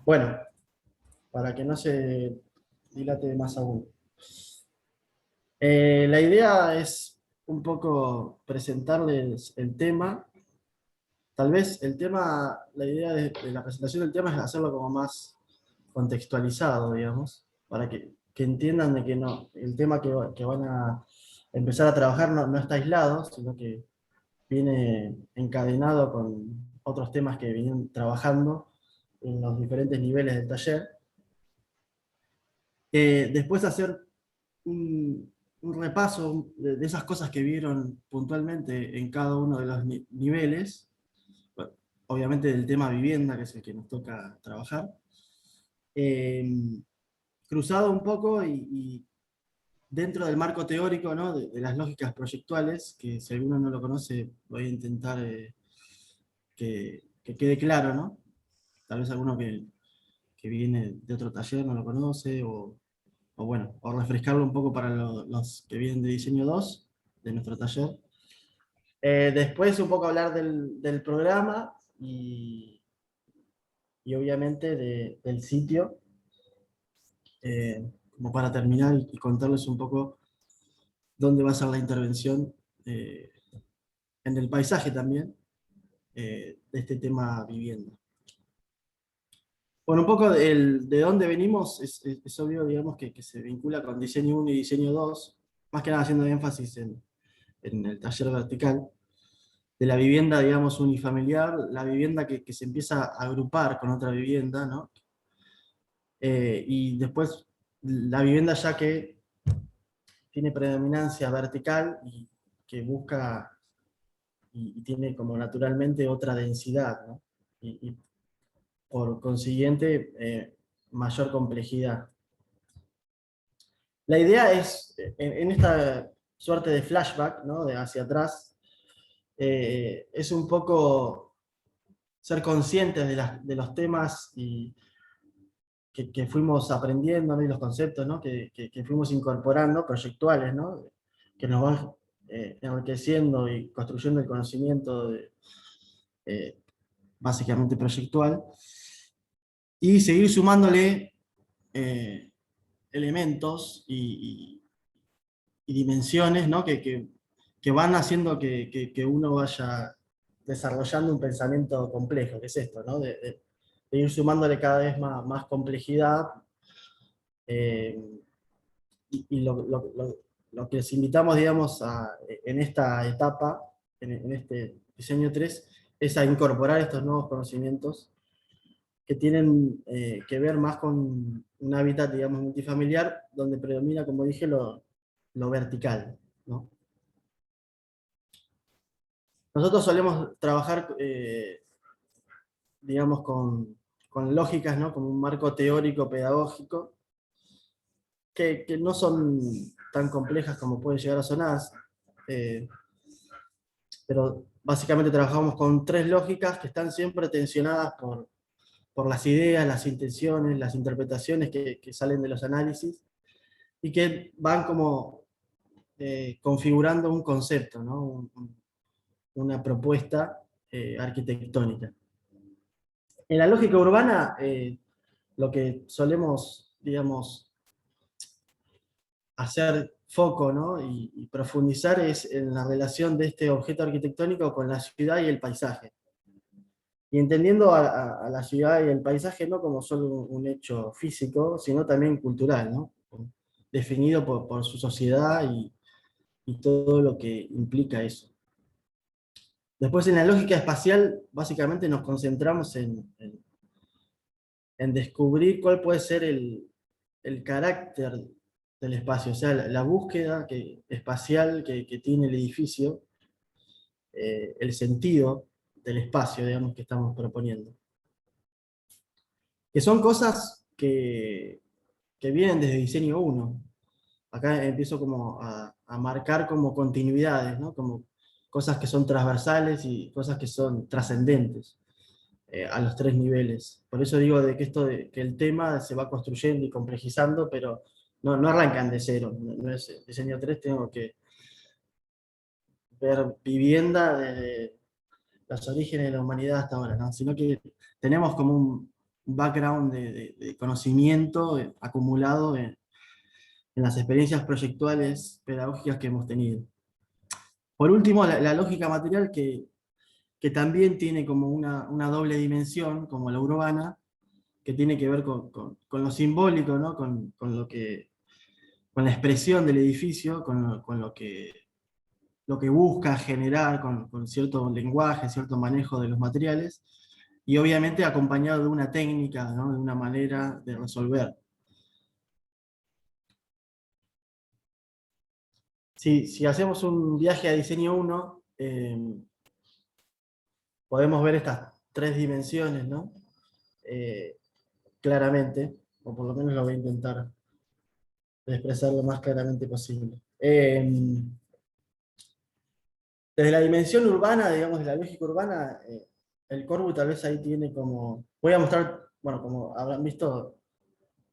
Bueno, para que no se dilate más aún. La idea es un poco presentarles el tema. Tal vez el tema, la idea de la presentación del tema es hacerlo como más contextualizado, digamos, para que entiendan de que no, el tema que van a empezar a trabajar no está aislado, sino que viene encadenado con otros temas que vienen trabajando en los diferentes niveles del taller. Después hacer un repaso de esas cosas que vieron puntualmente en cada uno de los niveles, bueno, obviamente del tema vivienda, que es el que nos toca trabajar, eh, cruzado un poco y dentro del marco teórico, ¿no? de las lógicas proyectuales, que si alguno no lo conoce, voy a intentar que quede claro, ¿no? Tal vez alguno que viene de otro taller no lo conoce, o bueno, o refrescarlo un poco para los que vienen de diseño 2 de nuestro taller. Después un poco hablar del programa y obviamente del sitio, como para terminar y contarles un poco dónde va a ser la intervención eh, en el paisaje también de este tema vivienda. Bueno, un poco de dónde venimos es obvio, digamos, que se vincula con diseño 1 y diseño 2, más que nada haciendo énfasis en el taller vertical, de la vivienda, digamos, unifamiliar, la vivienda que se empieza a agrupar con otra vivienda, ¿no? Y después la vivienda ya que tiene predominancia vertical y que busca y tiene como naturalmente otra densidad, ¿no? Y por consiguiente mayor complejidad. La idea es, en esta suerte de flashback, ¿no? De hacia atrás, es un poco ser conscientes de los temas que fuimos aprendiendo, ¿no? Y los conceptos, ¿no? que fuimos incorporando, proyectuales, ¿no? Que nos van enriqueciendo y construyendo el conocimiento eh, básicamente proyectual, y seguir sumándole eh, elementos y dimensiones, ¿no? que van haciendo que uno vaya desarrollando un pensamiento complejo, que es esto, ¿no? de ir sumándole cada vez más complejidad. eh, y lo que les invitamos, digamos, en esta etapa, en este diseño 3 es a incorporar estos nuevos conocimientos que tienen que ver más con un hábitat, digamos, multifamiliar, donde predomina, como dije, lo vertical, ¿no? Nosotros solemos trabajar, digamos, con lógicas, ¿no? Como un marco teórico, pedagógico, que no son tan complejas como pueden llegar a sonar, eh, pero básicamente trabajamos con tres lógicas que están siempre tensionadas por las ideas, las intenciones, las interpretaciones que salen de los análisis, y que van como configurando un concepto, ¿no? Una propuesta arquitectónica. En la lógica urbana, lo que solemos, digamos, hacer foco, ¿no? y profundizar es en la relación de este objeto arquitectónico con la ciudad y el paisaje. Y entendiendo a la ciudad y el paisaje no como solo un hecho físico, sino también cultural, ¿no? Definido por su sociedad y todo lo que implica eso. Después en la lógica espacial, básicamente nos concentramos en descubrir cuál puede ser el carácter del espacio, o sea, la búsqueda espacial que tiene el edificio, el sentido del espacio, digamos, que estamos proponiendo. Que son cosas que vienen desde diseño 1. Acá empiezo como a marcar como continuidades, ¿no? Como cosas que son transversales y cosas que son trascendentes a los tres niveles. Por eso digo de que que el tema se va construyendo y complejizando, pero no arrancan de cero. No es diseño 3, tengo que ver vivienda desde los orígenes de la humanidad hasta ahora, ¿no? Sino que tenemos como un background de conocimiento acumulado en las experiencias proyectuales pedagógicas que hemos tenido. Por último, la lógica material que también tiene como una doble dimensión, como la urbana, que tiene que ver con lo simbólico, ¿no? Con la expresión del edificio, con lo que busca generar, con cierto lenguaje, cierto manejo de los materiales, y obviamente acompañado de una técnica, ¿no? De una manera de resolver. Si hacemos un viaje a diseño 1, podemos ver estas tres dimensiones, ¿no? Eh, claramente, o por lo menos lo voy a intentar expresar lo más claramente posible. Desde la dimensión urbana, digamos, de la lógica urbana, el Corbu tal vez ahí tiene como... Voy a mostrar, bueno, como habrán visto,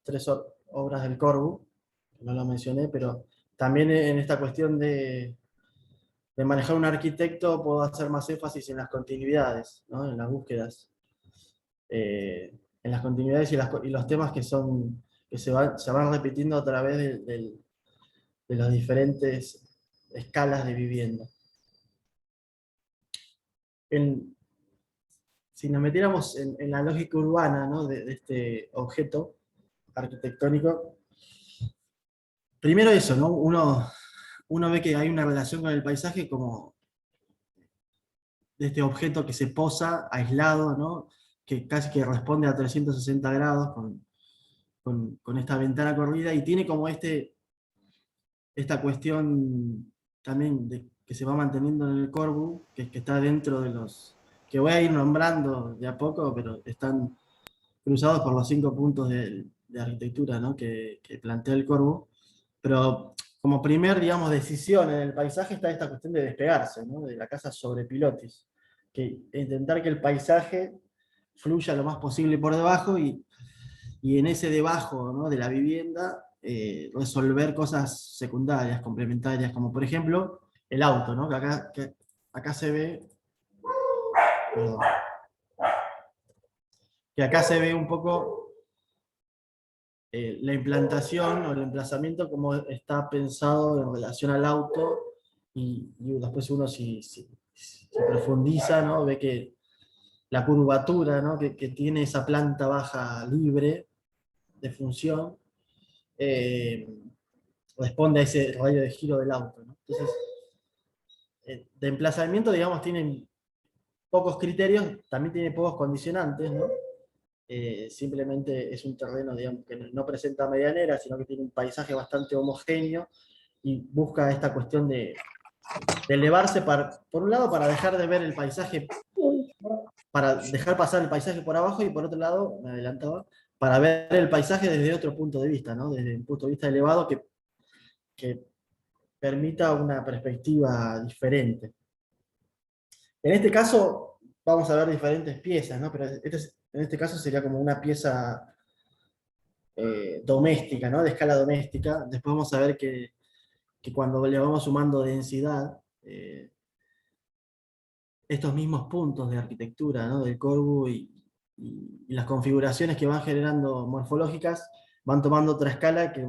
tres obras del Corbu, no lo mencioné, pero también en esta cuestión de manejar un arquitecto puedo hacer más énfasis en las continuidades, ¿no? En las búsquedas. En las continuidades y los temas que se van repitiendo a través de las diferentes escalas de vivienda. Si nos metiéramos en la lógica urbana, ¿no? de este objeto arquitectónico, primero eso, ¿no? Uno ve que hay una relación con el paisaje como de este objeto que se posa aislado, ¿no? Que casi que responde a 360 grados con esta ventana corrida, y tiene como esta cuestión también que se va manteniendo en el Corbu, que está dentro de los, que voy a ir nombrando de a poco, pero están cruzados por los 5 puntos de arquitectura, ¿no? que plantea el Corbu. Pero como primer, digamos, decisión en el paisaje está esta cuestión de despegarse, ¿no? De la casa sobre pilotis, que intentar que el paisaje fluya lo más posible por debajo y en ese debajo, ¿no? de la vivienda resolver cosas secundarias, complementarias, como por ejemplo el auto, ¿no? Que acá se ve, perdón, que acá se ve un poco la implantación o el emplazamiento como está pensado en relación al auto, y después uno si profundiza, ¿no? Ve que la curvatura, ¿no? que tiene esa planta baja libre de función, eh, responde a ese radio de giro del auto, ¿no? Entonces, de emplazamiento, digamos, tienen pocos criterios, también tiene pocos condicionantes, ¿no? Simplemente es un terreno, digamos, que no presenta medianera, sino que tiene un paisaje bastante homogéneo y busca esta cuestión de elevarse, por un lado, para dejar de ver el paisaje, para dejar pasar el paisaje por abajo, y por otro lado, me adelantaba, para ver el paisaje desde otro punto de vista, ¿no? Desde un punto de vista elevado que permita una perspectiva diferente. En este caso vamos a ver diferentes piezas, ¿no? Pero en este caso sería como una pieza doméstica, ¿no? De escala doméstica. Después vamos a ver que cuando le vamos sumando densidad, estos mismos puntos de arquitectura, ¿no? Del Corbu y las configuraciones que van generando morfológicas van tomando otra escala que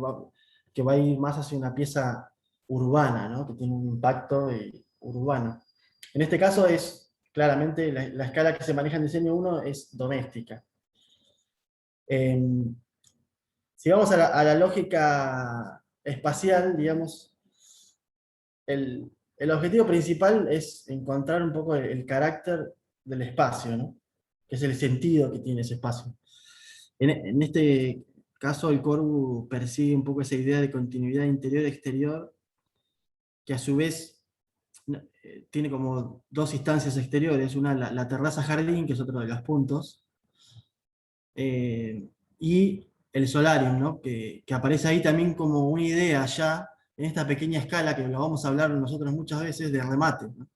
va a ir más hacia una pieza urbana, ¿no? Que tiene un impacto urbano. En este caso es claramente la escala que se maneja en diseño 1 es doméstica. Si vamos a la lógica espacial, digamos, el objetivo principal es encontrar un poco el carácter del espacio, ¿no? Que es el sentido que tiene ese espacio. En este caso, el Corbu persigue un poco esa idea de continuidad interior-exterior, que a su vez tiene como dos instancias exteriores, una la terraza jardín, que es otro de los puntos, y el solarium, ¿no? que aparece ahí también como una idea ya, en esta pequeña escala, que lo vamos a hablar nosotros muchas veces, de remate, ¿no?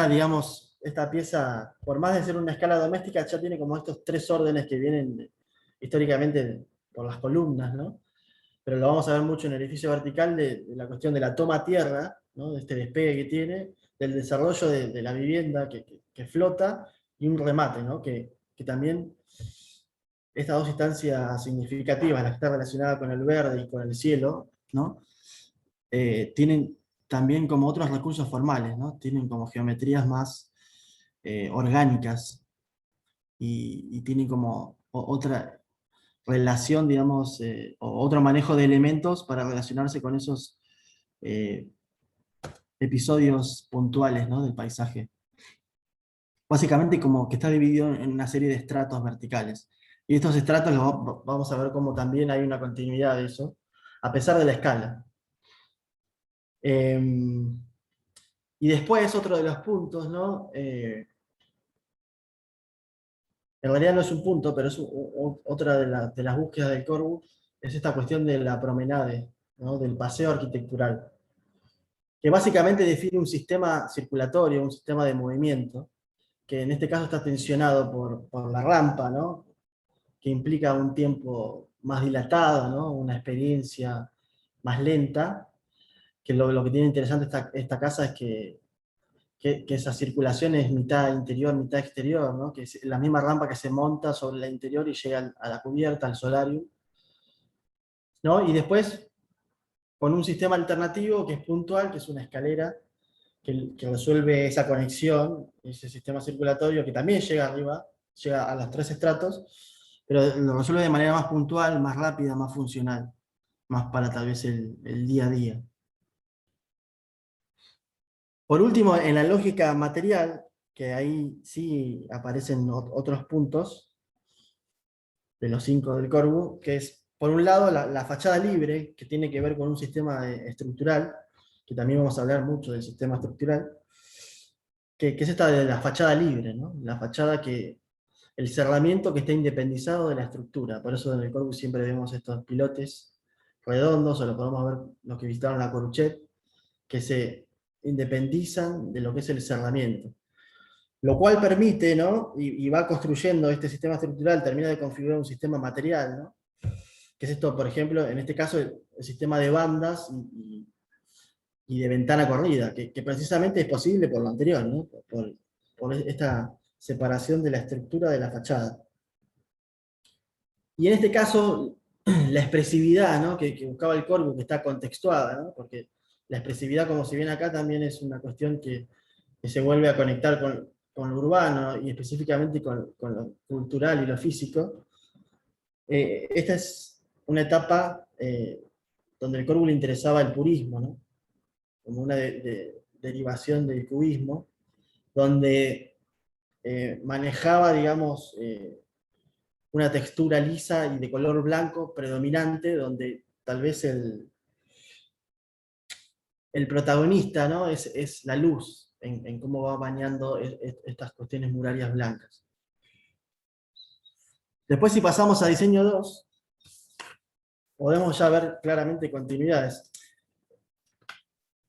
Digamos, esta pieza, por más de ser una escala doméstica, ya tiene como estos tres órdenes que vienen históricamente por las columnas, ¿no? Pero lo vamos a ver mucho en el edificio vertical de la cuestión de la toma a tierra, ¿no? De este despegue que tiene, del desarrollo de la vivienda que flota, y un remate, ¿no? Que que también estas dos instancias significativas, las que están relacionadas con el verde y con el cielo, ¿no? Tienen también como otros recursos formales, ¿no? Tienen como geometrías más orgánicas y tienen como otra relación, digamos, o otro manejo de elementos para relacionarse con esos eh, episodios puntuales, ¿no? Del paisaje. Básicamente como que está dividido en una serie de estratos verticales. Y estos estratos vamos a ver cómo también hay una continuidad de eso, a pesar de la escala. Y después otro de los puntos, ¿no? En realidad no es un punto, pero es otra de las búsquedas del Corbu, es esta cuestión de la promenade, ¿no? Del paseo arquitectural, que básicamente define un sistema circulatorio, un sistema de movimiento, que en este caso está tensionado por la rampa, ¿no? Que implica un tiempo más dilatado, ¿no? Una experiencia más lenta, que lo que tiene interesante esta casa es que esa circulación es mitad interior, mitad exterior, ¿no? Que es la misma rampa que se monta sobre la interior y llega a la cubierta, al solarium, ¿no? Y después, con un sistema alternativo que es puntual, que es una escalera, que resuelve esa conexión, ese sistema circulatorio que también llega arriba, llega a los tres estratos, pero lo resuelve de manera más puntual, más rápida, más funcional, más para tal vez el día a día. Por último, en la lógica material, que ahí sí aparecen otros puntos, de los 5 del Corbu, que es, por un lado, la fachada libre, que tiene que ver con un sistema estructural, que también vamos a hablar mucho del sistema estructural, que es esta de la fachada libre, ¿no? La fachada el cerramiento que está independizado de la estructura. Por eso en el Corbu siempre vemos estos pilotes redondos, o lo podemos ver los que visitaron la Coruchet, que se independizan de lo que es el cerramiento. Lo cual permite, ¿no? Y va construyendo este sistema estructural, termina de configurar un sistema material, ¿no? Que es esto, por ejemplo, en este caso, el sistema de bandas y de ventana corrida, que precisamente es posible por lo anterior, ¿no? Por esta separación de la estructura de la fachada. Y en este caso, la expresividad, ¿no? que buscaba el Corbu, que está contextuada, ¿no? Porque la expresividad, como se viene acá, también es una cuestión que se vuelve a conectar con lo urbano y específicamente con lo cultural y lo físico. Esta es una etapa donde el Corbu le interesaba el purismo, ¿no? Como una derivación del cubismo, donde manejaba, digamos, una textura lisa y de color blanco predominante, donde tal vez el protagonista, ¿no? es la luz, en cómo va bañando estas cuestiones murarias blancas. Después, si pasamos a diseño 2, podemos ya ver claramente continuidades.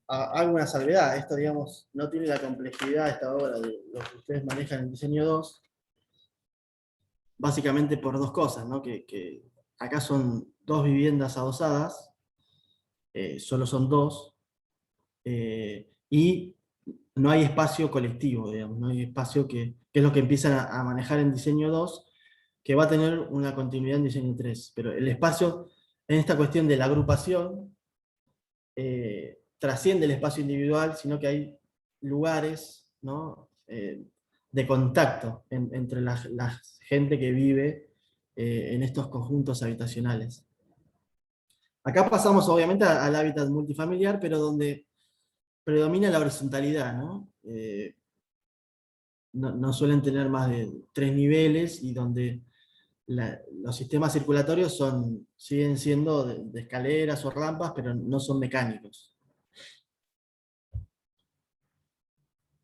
Hago una salvedad, esto, digamos, no tiene la complejidad esta obra de lo que ustedes manejan en diseño 2, básicamente por dos cosas, ¿no? Que acá son dos viviendas adosadas, solo son dos, y no hay espacio colectivo, digamos, no hay espacio que es lo que empiezan a manejar en diseño 2, que va a tener una continuidad en diseño 3. Pero el espacio, en esta cuestión de la agrupación, trasciende el espacio individual, sino que hay lugares, ¿no? De contacto entre la gente que vive en estos conjuntos habitacionales. Acá pasamos obviamente al hábitat multifamiliar, pero donde predomina la horizontalidad, ¿no? No suelen tener más de 3 niveles y donde los sistemas circulatorios siguen siendo de escaleras o rampas, pero no son mecánicos.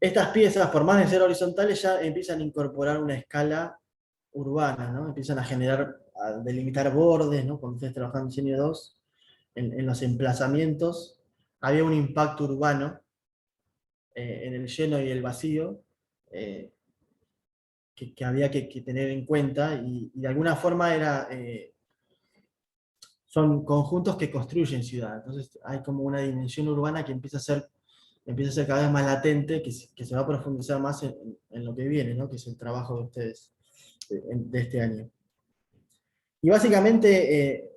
Estas piezas, por más de ser horizontales, ya empiezan a incorporar una escala urbana, ¿no? Empiezan a delimitar bordes, ¿no? Cuando ustedes trabajan en diseño 2, en los emplazamientos, había un impacto urbano en el lleno y el vacío, eh, que había que tener en cuenta, y de alguna forma son conjuntos que construyen ciudad. Entonces hay como una dimensión urbana que empieza a ser cada vez más latente, que se va a profundizar más en lo que viene, ¿no? Que es el trabajo de ustedes. de este año. Y básicamente,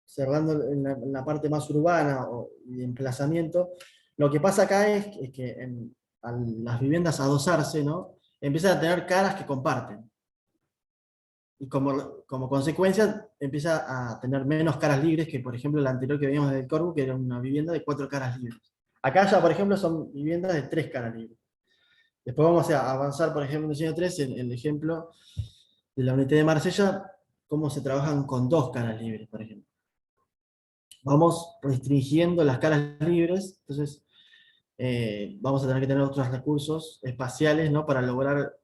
cerrando en la parte más urbana y de emplazamiento, lo que pasa acá es que a las viviendas adosarse, ¿no? Empiezan a tener caras que comparten. Y como consecuencia empieza a tener menos caras libres que, por ejemplo, la anterior que veíamos del Corbu, que era una vivienda de 4 caras libres. Acá ya, por ejemplo, son viviendas de 3 caras libres. Después vamos a avanzar, por ejemplo, en el diseño 3, en el ejemplo de la unidad de Marsella, cómo se trabajan con 2 caras libres, por ejemplo. Vamos restringiendo las caras libres, entonces vamos a tener que tener otros recursos espaciales, ¿no? Para lograr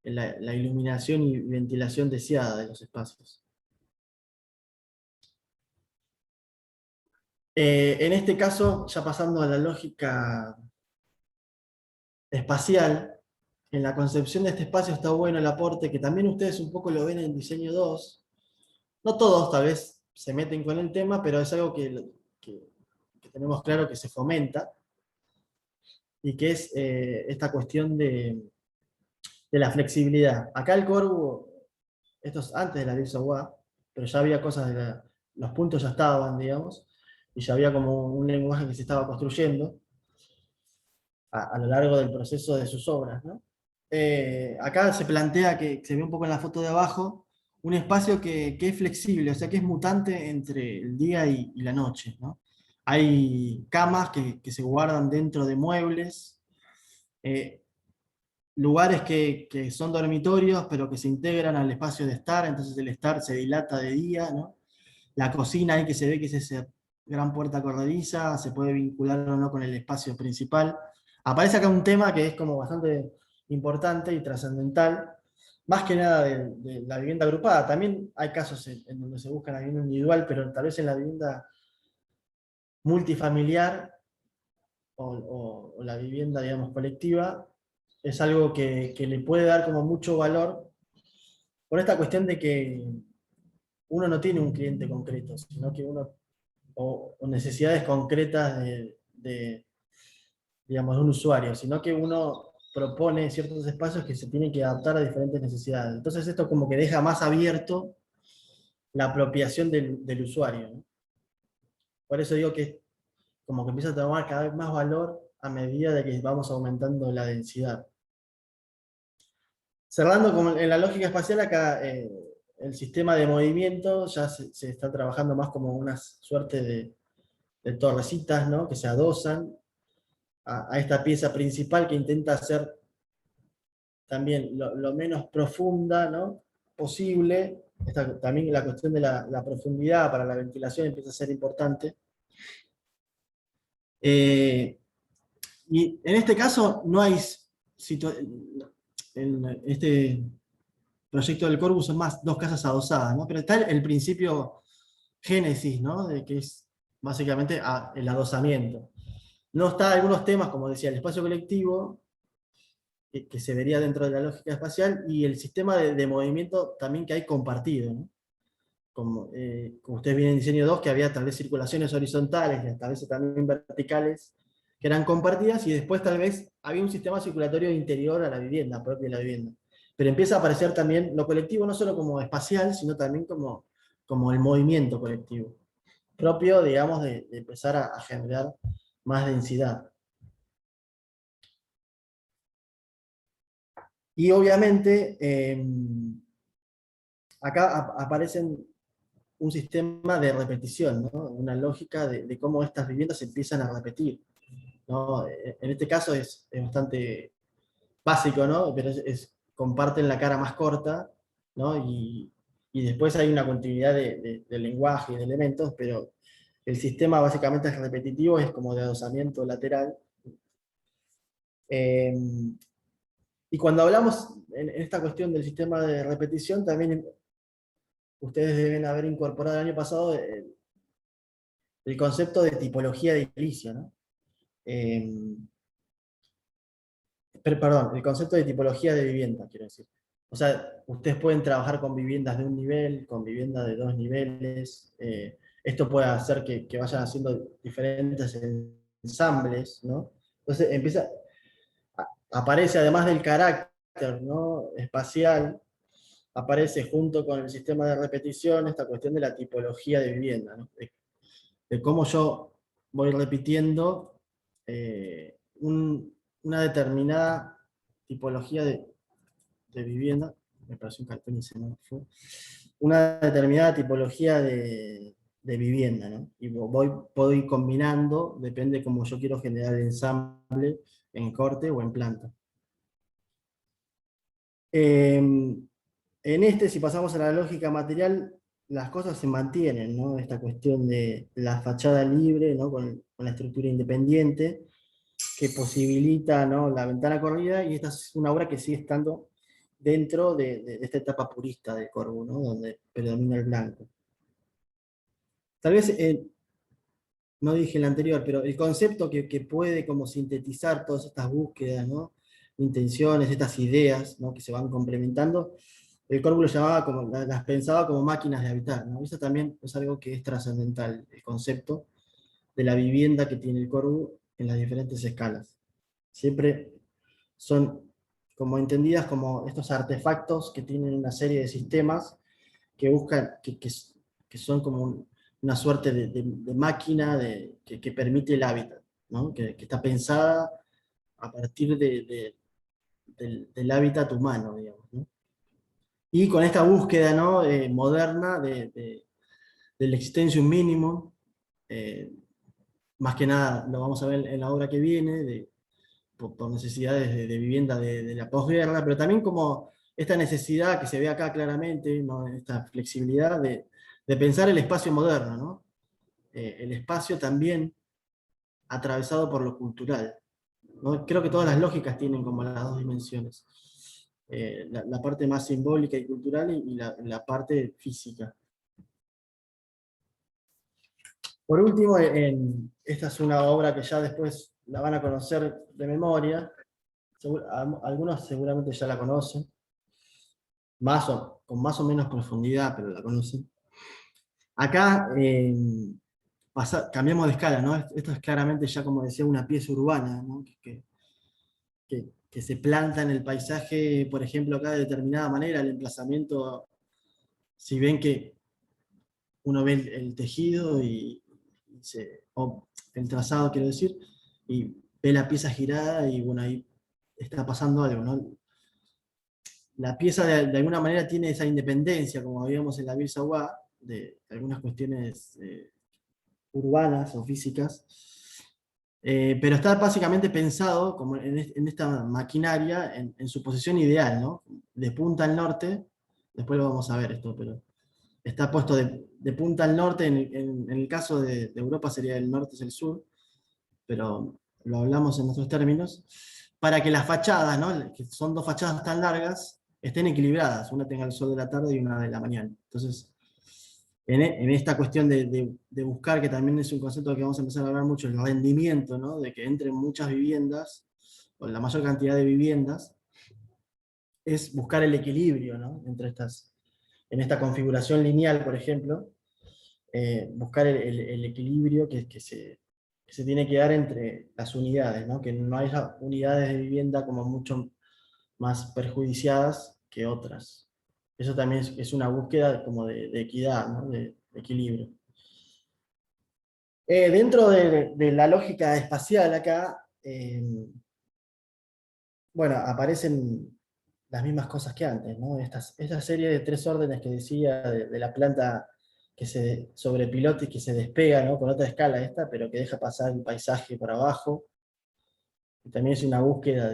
la iluminación y ventilación deseada de los espacios. En este caso, ya pasando a la lógica espacial, en la concepción de este espacio está bueno el aporte, que también ustedes un poco lo ven en diseño 2. No todos tal vez se meten con el tema, pero es algo que tenemos claro que se fomenta, y que es esta cuestión de la flexibilidad. Acá el Corbu, esto es antes de la Lisa UA, pero ya había cosas los puntos ya estaban, digamos, y ya había como un lenguaje que se estaba construyendo a lo largo del proceso de sus obras, ¿no? Acá se plantea, que se ve un poco en la foto de abajo, un espacio que es flexible, o sea que es mutante entre el día y la noche, ¿no? Hay camas que se guardan dentro de muebles, eh, lugares que son dormitorios, pero que se integran al espacio de estar, entonces el estar se dilata de día, ¿no? La cocina ahí que se ve que es esa gran puerta corrediza, se puede vincular o no con el espacio principal. Aparece acá un tema que es como bastante importante y trascendental, más que nada de la vivienda agrupada. También hay casos en donde se busca la vivienda individual, pero tal vez en la vivienda multifamiliar o la vivienda, digamos, colectiva, es algo que le puede dar como mucho valor por esta cuestión de que uno no tiene un cliente concreto, sino que uno, o necesidades concretas digamos, de un usuario, sino que uno propone ciertos espacios que se tienen que adaptar a diferentes necesidades. Entonces esto como que deja más abierto la apropiación del usuario, ¿no? Por eso digo que como que empieza a tomar cada vez más valor a medida de que vamos aumentando la densidad. Cerrando en la lógica espacial, acá el sistema de movimiento ya se está trabajando más como una suerte de torrecitas, ¿no? Que se adosan a esta pieza principal, que intenta ser también lo menos profunda, ¿no? Posible. También la cuestión de la profundidad para la ventilación empieza a ser importante. Y en este caso no hay en este proyecto del Corbu son más 2 casas adosadas, ¿no? Pero está el principio génesis, ¿no? De que es básicamente el adosamiento. No está algunos temas, como decía, el espacio colectivo, que se vería dentro de la lógica espacial, y el sistema de movimiento también que hay compartido, ¿no? Como ustedes vienen en diseño 2, que había tal vez circulaciones horizontales y tal vez también verticales, que eran compartidas, y después tal vez había un sistema circulatorio interior a la vivienda, propia de la vivienda. Pero empieza a aparecer también lo colectivo, no solo como espacial, sino también como el movimiento colectivo, propio, digamos, de empezar a generar más densidad. Y obviamente, acá aparecen un sistema de repetición, ¿no? Una lógica de cómo estas viviendas se empiezan a repetir, ¿no? En este caso es bastante básico, ¿no? Pero comparten la cara más corta, ¿no? Y después hay una continuidad de lenguaje y de elementos, pero el sistema básicamente es repetitivo, es como de adosamiento lateral. Eh, y cuando hablamos en esta cuestión del sistema de repetición, también ustedes deben haber incorporado el año pasado el concepto de tipología de edilicio, ¿no? Eh, perdón, el concepto de tipología de vivienda, quiero decir. O sea, ustedes pueden trabajar con viviendas de un nivel, con viviendas de 2 niveles. Esto puede hacer que vayan haciendo diferentes ensambles, ¿no? Entonces aparece, además del carácter, ¿no? Espacial, aparece junto con el sistema de repetición esta cuestión de la tipología de vivienda, ¿no? De cómo yo voy repitiendo una determinada tipología de vivienda, me pareció un cartón y se me fue, una determinada tipología de vivienda, ¿no? Y puedo ir combinando, depende cómo yo quiero generar el ensamble en corte o en planta. En este, si pasamos a la lógica material, las cosas se mantienen, ¿no? Esta cuestión de la fachada libre, ¿no? Con la estructura independiente, que posibilita, ¿no? La ventana corrida, y esta es una obra que sigue estando dentro de esta etapa purista del Corbu, ¿no? Donde predomina el blanco. Tal vez, no dije en el anterior, pero el concepto que puede como sintetizar todas estas búsquedas, ¿no? Intenciones, estas ideas, ¿no? Que se van complementando, el Corbu lo llamaba como, las pensaba como máquinas de habitar, ¿no? Eso también es algo que es trascendental, el concepto de la vivienda que tiene el Corbu en las diferentes escalas. Siempre son como entendidas como estos artefactos que tienen una serie de sistemas que buscan, que son como una suerte de máquina que permite el hábitat, ¿no? Que está pensada a partir del hábitat humano, digamos, ¿no? Y con esta búsqueda, ¿no? Moderna del existentium minimum, eh, más que nada lo vamos a ver en la obra que viene, por necesidades de vivienda de la posguerra, pero también como esta necesidad que se ve acá claramente, ¿no? Esta flexibilidad de pensar el espacio moderno, ¿no? El espacio también atravesado por lo cultural, ¿no? Creo que todas las lógicas tienen como las dos dimensiones. La parte más simbólica y cultural y la parte física. Por último, esta es una obra que ya después la van a conocer de memoria. Algunos seguramente ya la conocen, con más o menos profundidad, pero la conocen. Acá cambiamos de escala, ¿no? Esto es claramente ya, como decía, una pieza urbana, ¿no? Que se planta en el paisaje, por ejemplo, acá de determinada manera, el emplazamiento, si ven que uno ve el tejido o el trazado, quiero decir, y ve la pieza girada y bueno, ahí está pasando algo, ¿no? La pieza de alguna manera tiene esa independencia, como habíamos en la Birsawá, de algunas cuestiones urbanas o físicas, pero está básicamente pensado como en esta maquinaria, en su posición ideal, ¿no? De punta al norte, después lo vamos a ver esto, pero está puesto de punta al norte, en el caso de Europa sería el norte es el sur, pero lo hablamos en nuestros términos, para que las fachadas, ¿no? Que son dos fachadas tan largas, estén equilibradas, una tenga el sol de la tarde y una de la mañana. Entonces, en esta cuestión de buscar, que también es un concepto que vamos a empezar a hablar mucho, el rendimiento, ¿no? De que entren muchas viviendas, o la mayor cantidad de viviendas, es buscar el equilibrio, ¿no? En esta configuración lineal, por ejemplo, buscar el equilibrio que se tiene que dar entre las unidades, ¿no? Que no haya unidades de vivienda como mucho más perjudiciadas que otras. Eso también es una búsqueda como de equidad, ¿no? De equilibrio. Dentro de la lógica espacial acá, bueno, aparecen las mismas cosas que antes, ¿no? Esta serie de tres órdenes que decía de la planta que se sobrepilota y que se despega, ¿no? Con otra escala esta, pero que deja pasar el paisaje por abajo. Y también es una búsqueda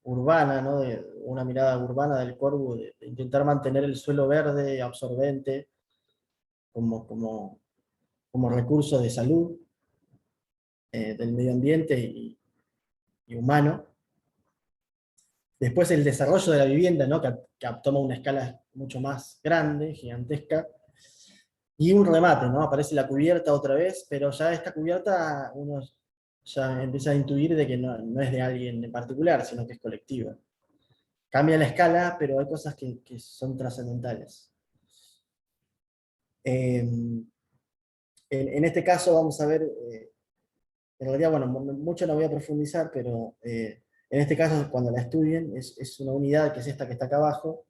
urbana, ¿no? De una mirada urbana del Corbu, de intentar mantener el suelo verde, absorbente, como, como, como recurso de salud del medio ambiente y humano. Después el desarrollo de la vivienda, ¿no? Que toma una escala mucho más grande, gigantesca, y un remate, ¿no? Aparece la cubierta otra vez, pero ya esta cubierta uno ya empieza a intuir de que no es de alguien en particular, sino que es colectiva. Cambia la escala, pero hay cosas que son trascendentales. En este caso vamos a ver, en realidad, bueno, mucho no voy a profundizar, pero en este caso, cuando la estudien, es una unidad que es esta que está acá abajo,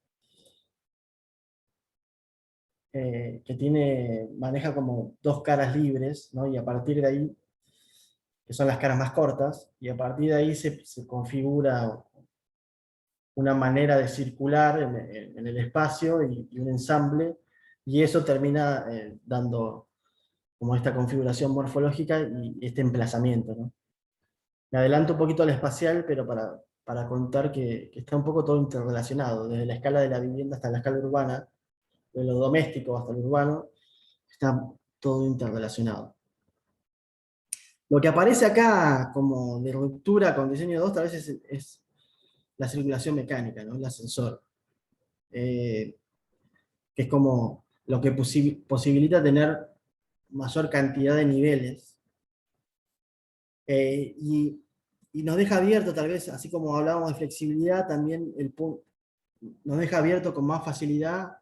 que maneja como dos caras libres, ¿no? Y a partir de ahí, que son las caras más cortas, y a partir de ahí se configura una manera de circular en el espacio y un ensamble, y eso termina dando como esta configuración morfológica y este emplazamiento, ¿no? Me adelanto un poquito al espacial, pero para contar que está un poco todo interrelacionado, desde la escala de la vivienda hasta la escala urbana, de lo doméstico hasta lo urbano, está todo interrelacionado. Lo que aparece acá como de ruptura con diseño 2 tal vez es la circulación mecánica, ¿no? El ascensor. Que es como lo que posibilita tener mayor cantidad de niveles. Eh, y, y nos deja abierto, tal vez, así como hablábamos de flexibilidad, también nos deja abierto con más facilidad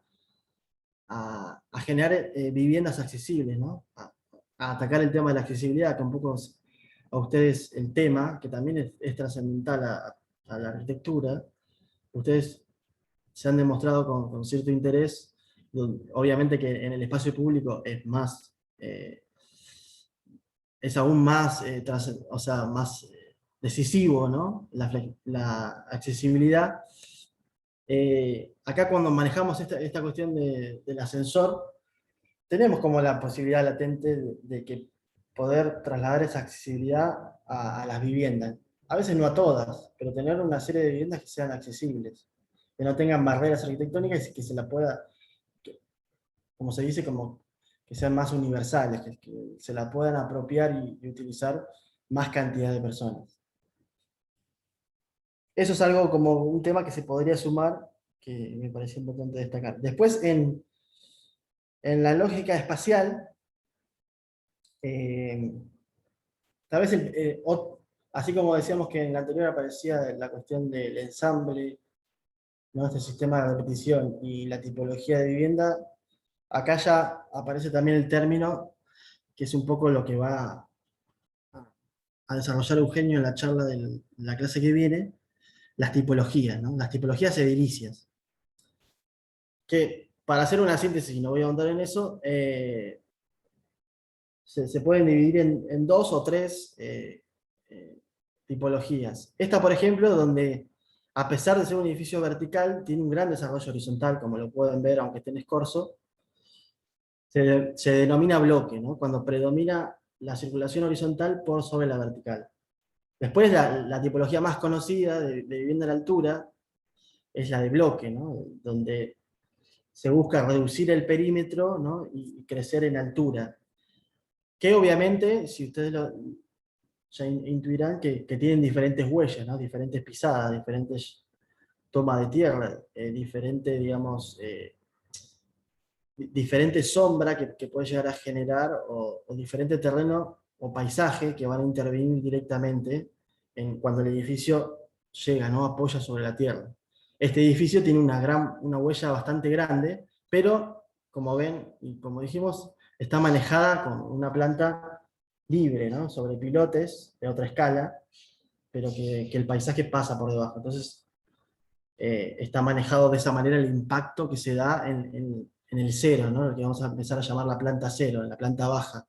a generar viviendas accesibles, ¿no? A atacar el tema de la accesibilidad, que un poco a ustedes el tema, que también es trascendental a la arquitectura. Ustedes se han demostrado con cierto interés, obviamente que en el espacio público es aún más, o sea, más decisivo, ¿no? La accesibilidad. Acá cuando manejamos esta cuestión del ascensor, tenemos como la posibilidad latente de que poder trasladar esa accesibilidad a las viviendas. A veces no a todas, pero tener una serie de viviendas que sean accesibles, que no tengan barreras arquitectónicas y que se la pueda, como se dice, como que sean más universales, que se la puedan apropiar y utilizar más cantidad de personas. Eso es algo como un tema que se podría sumar, que me parece importante destacar. Después, en la lógica espacial, eh, tal vez, así como decíamos que en la anterior aparecía la cuestión del ensamble, ¿no? Este sistema de repetición y la tipología de vivienda, acá ya aparece también el término, que es un poco lo que va a desarrollar Eugenio en la charla de la clase que viene, las tipologías, ¿no? Las tipologías edilicias. Que para hacer una síntesis, y no voy a ahondar en eso, se pueden dividir en dos o tres eh, tipologías. Esta, por ejemplo, donde a pesar de ser un edificio vertical, tiene un gran desarrollo horizontal, como lo pueden ver, aunque esté en escorzo, se denomina bloque, ¿no? Cuando predomina la circulación horizontal por sobre la vertical. Después, la tipología más conocida de vivienda a la altura es la de bloque, ¿no? Donde se busca reducir el perímetro, ¿no? Y crecer en altura. Que obviamente, si ustedes ya intuirán que tienen diferentes huellas, ¿no? Diferentes pisadas, diferentes tomas de tierra, diferente, digamos, diferente sombra que puede llegar a generar, o diferente terreno o paisaje que van a intervenir directamente cuando el edificio llega, ¿no? Apoya sobre la tierra. Este edificio tiene una huella bastante grande, pero como ven y como dijimos, está manejada con una planta libre, ¿no? Sobre pilotes de otra escala, pero que el paisaje pasa por debajo. Entonces, está manejado de esa manera el impacto que se da en el cero, ¿no? Lo que vamos a empezar a llamar la planta cero, en la planta baja,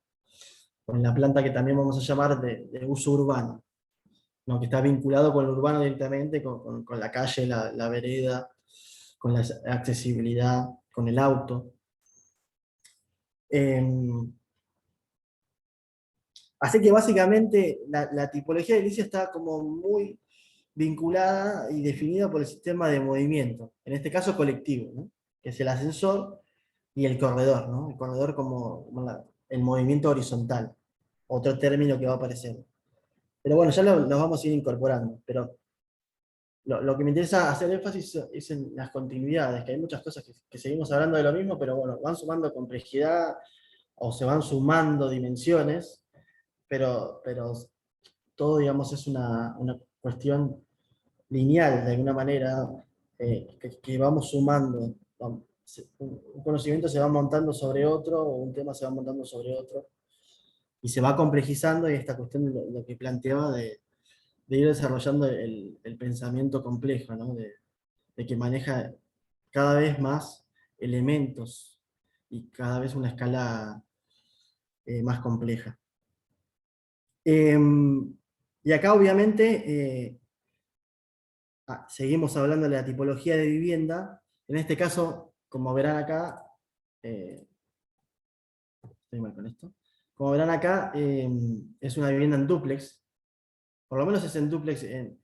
o en la planta que también vamos a llamar de uso urbano, ¿no? Que está vinculado con lo urbano directamente, con la calle, la vereda, con la accesibilidad, con el auto. Así que básicamente la tipología de edilicia está como muy vinculada y definida por el sistema de movimiento, en este caso colectivo, ¿no? Que es el ascensor y el corredor, ¿no? El corredor como el movimiento horizontal, otro término que va a aparecer. Pero bueno, ya los vamos a ir incorporando, pero lo que me interesa hacer énfasis es en las continuidades, que hay muchas cosas que seguimos hablando de lo mismo, pero bueno, van sumando complejidad o se van sumando dimensiones, pero todo, digamos, es una cuestión lineal, de alguna manera, que vamos sumando. Un conocimiento se va montando sobre otro, o un tema se va montando sobre otro, y se va complejizando, y esta cuestión de lo que planteaba de ir desarrollando el pensamiento complejo, ¿no? De que maneja cada vez más elementos y cada vez una escala más compleja. Y acá obviamente seguimos hablando de la tipología de vivienda. En este caso, como verán acá, estoy mal con esto. Como verán acá, es una vivienda en dúplex. Por lo menos es en dúplex en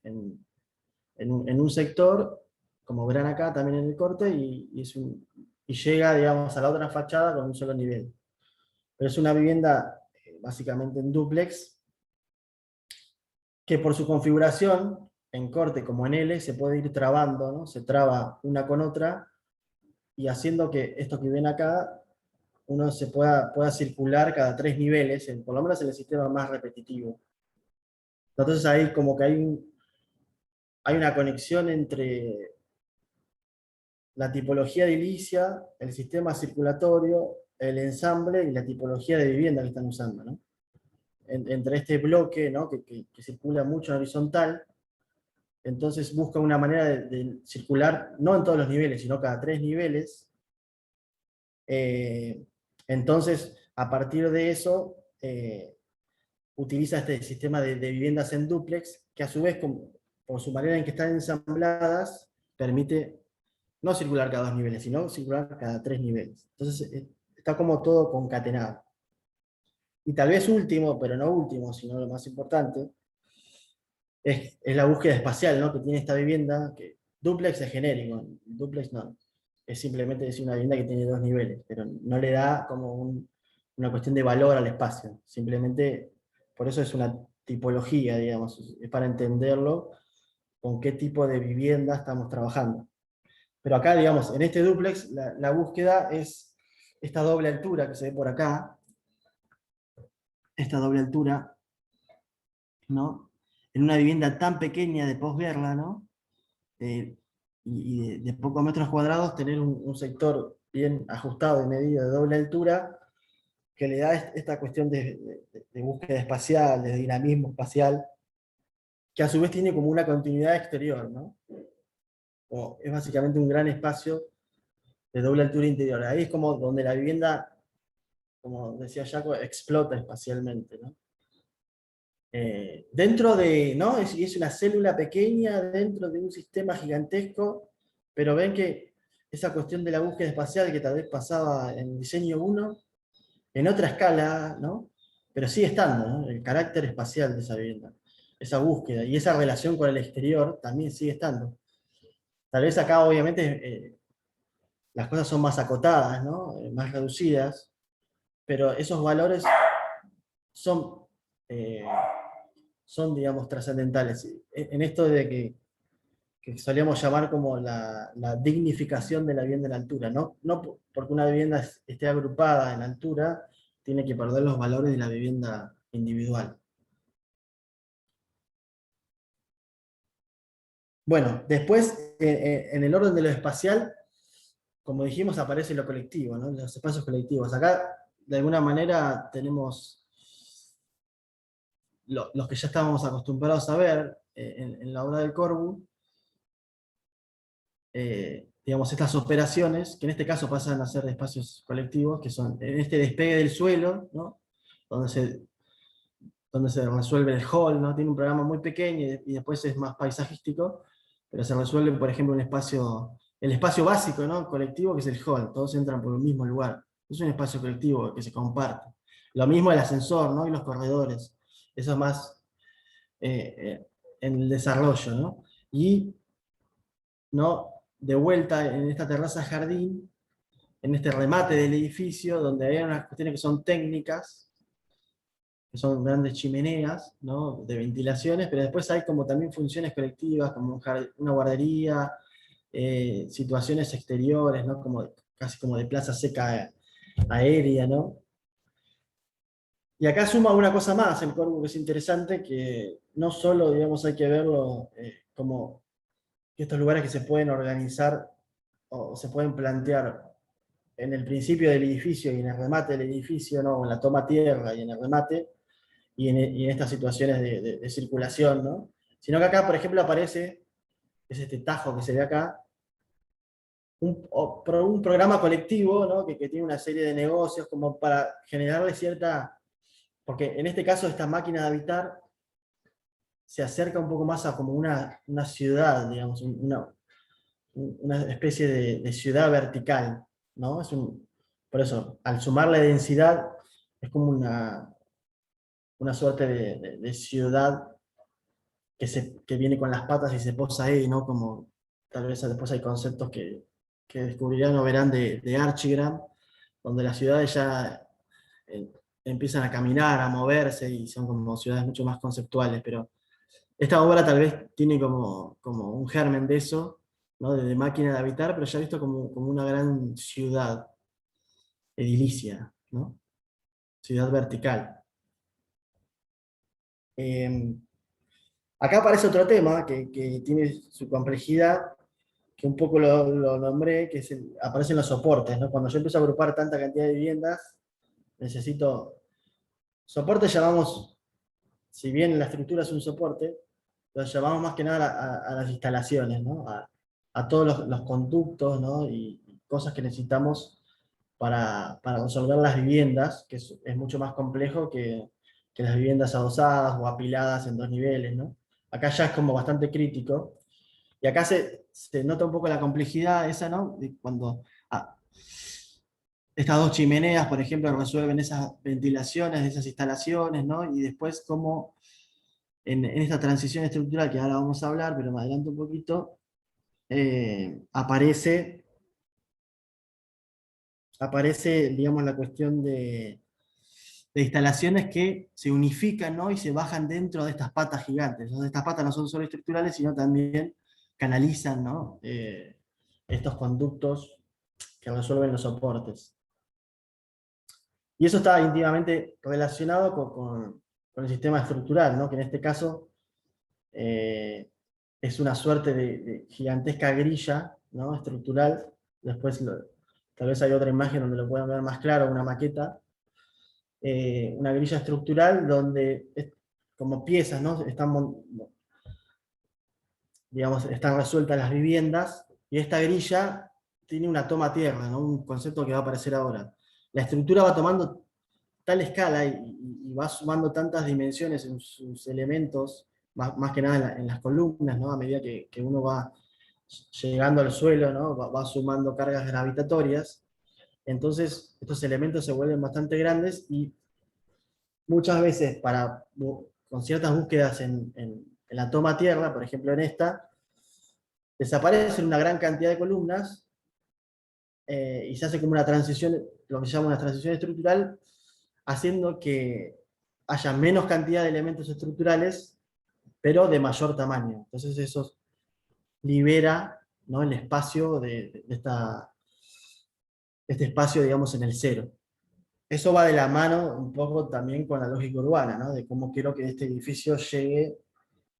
un sector, como verán acá también en el corte, y llega, digamos, a la otra fachada con un solo nivel. Pero es una vivienda básicamente en dúplex, que por su configuración, en corte como en L, se puede ir trabando, ¿no? Se traba una con otra, y haciendo que esto que ven acá, uno se pueda circular cada 3 niveles, por lo menos en el sistema más repetitivo. Entonces ahí como que hay una conexión entre la tipología edilicia, el sistema circulatorio, el ensamble y la tipología de vivienda que están usando, ¿no? Entre este bloque, ¿no? que circula mucho en horizontal, entonces busca una manera de circular, no en todos los niveles, sino cada 3 niveles. Entonces, a partir de eso, utiliza este sistema de viviendas en dúplex, que a su vez, por su manera en que están ensambladas, permite no circular cada 2 niveles, sino circular cada 3 niveles. Entonces, está como todo concatenado. Y tal vez último, pero no último, sino lo más importante, es la búsqueda espacial, ¿no? Que tiene esta vivienda, que dúplex es genérico, dúplex no. Es simplemente decir una vivienda que tiene 2 niveles, pero no le da como una cuestión de valor al espacio. Simplemente, por eso es una tipología, digamos, es para entenderlo con qué tipo de vivienda estamos trabajando. Pero acá, digamos, en este dúplex, la búsqueda es esta doble altura que se ve por acá, esta doble altura, ¿no? En una vivienda tan pequeña de posguerra, ¿no? Y de pocos metros cuadrados, tener un sector bien ajustado y medido de doble altura, que le da esta cuestión de búsqueda espacial, de dinamismo espacial, que a su vez tiene como una continuidad exterior, ¿no? Es básicamente un gran espacio de doble altura interior. Ahí es como donde la vivienda, como decía Jaco, explota espacialmente, ¿no? Dentro de, ¿no? Es una célula pequeña dentro de un sistema gigantesco, pero ven que esa cuestión de la búsqueda espacial que tal vez pasaba en diseño 1, en otra escala, ¿no? Pero sigue estando, ¿no? El carácter espacial de esa vivienda, esa búsqueda y esa relación con el exterior también sigue estando. Tal vez acá obviamente las cosas son más acotadas, ¿no? Más reducidas, pero esos valores son, eh, digamos, trascendentales. En esto de que solíamos llamar como la dignificación de la vivienda en la altura, ¿no? No porque una vivienda esté agrupada en altura, tiene que perder los valores de la vivienda individual. Bueno, después, en el orden de lo espacial, como dijimos, aparece lo colectivo, ¿no? Los espacios colectivos. Acá, de alguna manera, tenemos los que ya estábamos acostumbrados a ver en la obra del Corbu, digamos, estas operaciones, que en este caso pasan a ser de espacios colectivos, que son en este despegue del suelo, ¿no? donde se resuelve el hall, ¿no? Tiene un programa muy pequeño y después es más paisajístico, pero se resuelve, por ejemplo, el espacio básico, ¿no? Colectivo, que es el hall, todos entran por el mismo lugar. Es un espacio colectivo que se comparte. Lo mismo el ascensor, ¿no? Y los corredores. Eso es más en el desarrollo, ¿no? Y, ¿no? De vuelta en esta terraza jardín, en este remate del edificio, donde hay unas cuestiones que son técnicas, que son grandes chimeneas, ¿no? De ventilaciones, pero después hay como también funciones colectivas, como una guardería, situaciones exteriores, ¿no? Casi como de plaza seca aérea, ¿no? Y acá suma una cosa más el Corbu que es interesante, que no solo, digamos, hay que verlo como que estos lugares que se pueden organizar o se pueden plantear en el principio del edificio y en el remate del edificio, ¿no? En la toma tierra y en el remate, y en estas situaciones de circulación, ¿no? Sino que acá, por ejemplo, aparece, es este tajo que se ve acá, un programa colectivo, ¿no? que tiene una serie de negocios como para generarle cierta... Porque en este caso esta máquina de habitar se acerca un poco más a como una ciudad, digamos, una especie de ciudad vertical, ¿no? Por eso, al sumarle densidad, es como una suerte de ciudad que viene con las patas y se posa ahí, ¿no? Como tal vez después hay conceptos que descubrirán o verán de Archigram, donde las ciudades ya eh, empiezan a caminar, a moverse y son como ciudades mucho más conceptuales, pero esta obra tal vez tiene como un germen de eso, ¿no? De máquina de habitar, pero ya visto como una gran ciudad edilicia, ¿no? Ciudad vertical. Eh, Acá aparece otro tema que tiene su complejidad, que un poco lo nombré, que aparecen los soportes, ¿no? Cuando yo empiezo a agrupar tanta cantidad de viviendas, necesito... Soportes llamamos, si bien la estructura es un soporte, lo llamamos más que nada a las instalaciones, ¿no? A todos los conductos, ¿no? Y cosas que necesitamos para resolver las viviendas, que es mucho más complejo que las viviendas adosadas o apiladas en dos niveles, ¿no? Acá ya es como bastante crítico, y acá se nota un poco la complejidad esa, ¿no? De cuando estas dos chimeneas, por ejemplo, resuelven esas ventilaciones de esas instalaciones, ¿no? Y después cómo en esta transición estructural, que ahora vamos a hablar, pero me adelanto un poquito, aparece, digamos, la cuestión de instalaciones que se unifican, ¿no? Y se bajan dentro de estas patas gigantes. Entonces, estas patas no son solo estructurales, sino también canalizan, ¿no? Estos conductos que resuelven los soportes. Y eso está íntimamente relacionado con el sistema estructural, ¿no? Que en este caso eh, es una suerte de gigantesca grilla, ¿no? Estructural. Después tal vez hay otra imagen donde lo puedan ver más claro, una maqueta. Una grilla estructural donde como piezas, ¿no? Digamos, están resueltas las viviendas, y esta grilla tiene una toma tierra, ¿no? Un concepto que va a aparecer ahora. La estructura va tomando tal escala y va sumando tantas dimensiones en sus elementos, más que nada en las columnas, ¿no? A medida que uno va llegando al suelo, ¿no? Va sumando cargas gravitatorias. Entonces, estos elementos se vuelven bastante grandes y muchas veces con ciertas búsquedas en la toma tierra, por ejemplo en esta, desaparecen una gran cantidad de columnas y se hace como una transición, lo que se llama una transición estructural, haciendo que haya menos cantidad de elementos estructurales, pero de mayor tamaño. Entonces eso libera, ¿no? El espacio este espacio, digamos, en el cero. Eso va de la mano un poco también con la lógica urbana, ¿no? De cómo quiero que este edificio llegue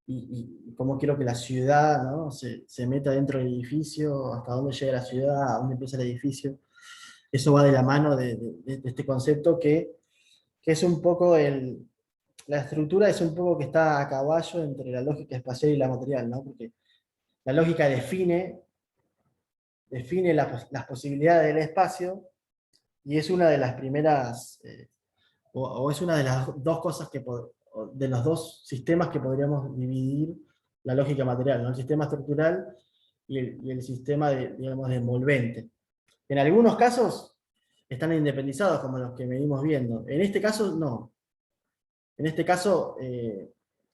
y cómo quiero que la ciudad, ¿no? se meta dentro del edificio, hasta dónde llega la ciudad, a dónde empieza el edificio. Eso va de la mano de este concepto que es un poco la estructura es un poco que está a caballo entre la lógica espacial y la material, ¿no? Porque la lógica define las posibilidades del espacio y es una de las primeras, o es una de las dos cosas de los dos sistemas que podríamos dividir la lógica material, ¿no? El sistema estructural y el sistema digamos, de envolvente. En algunos casos están independizados, como los que venimos viendo. En este caso, no. En este caso,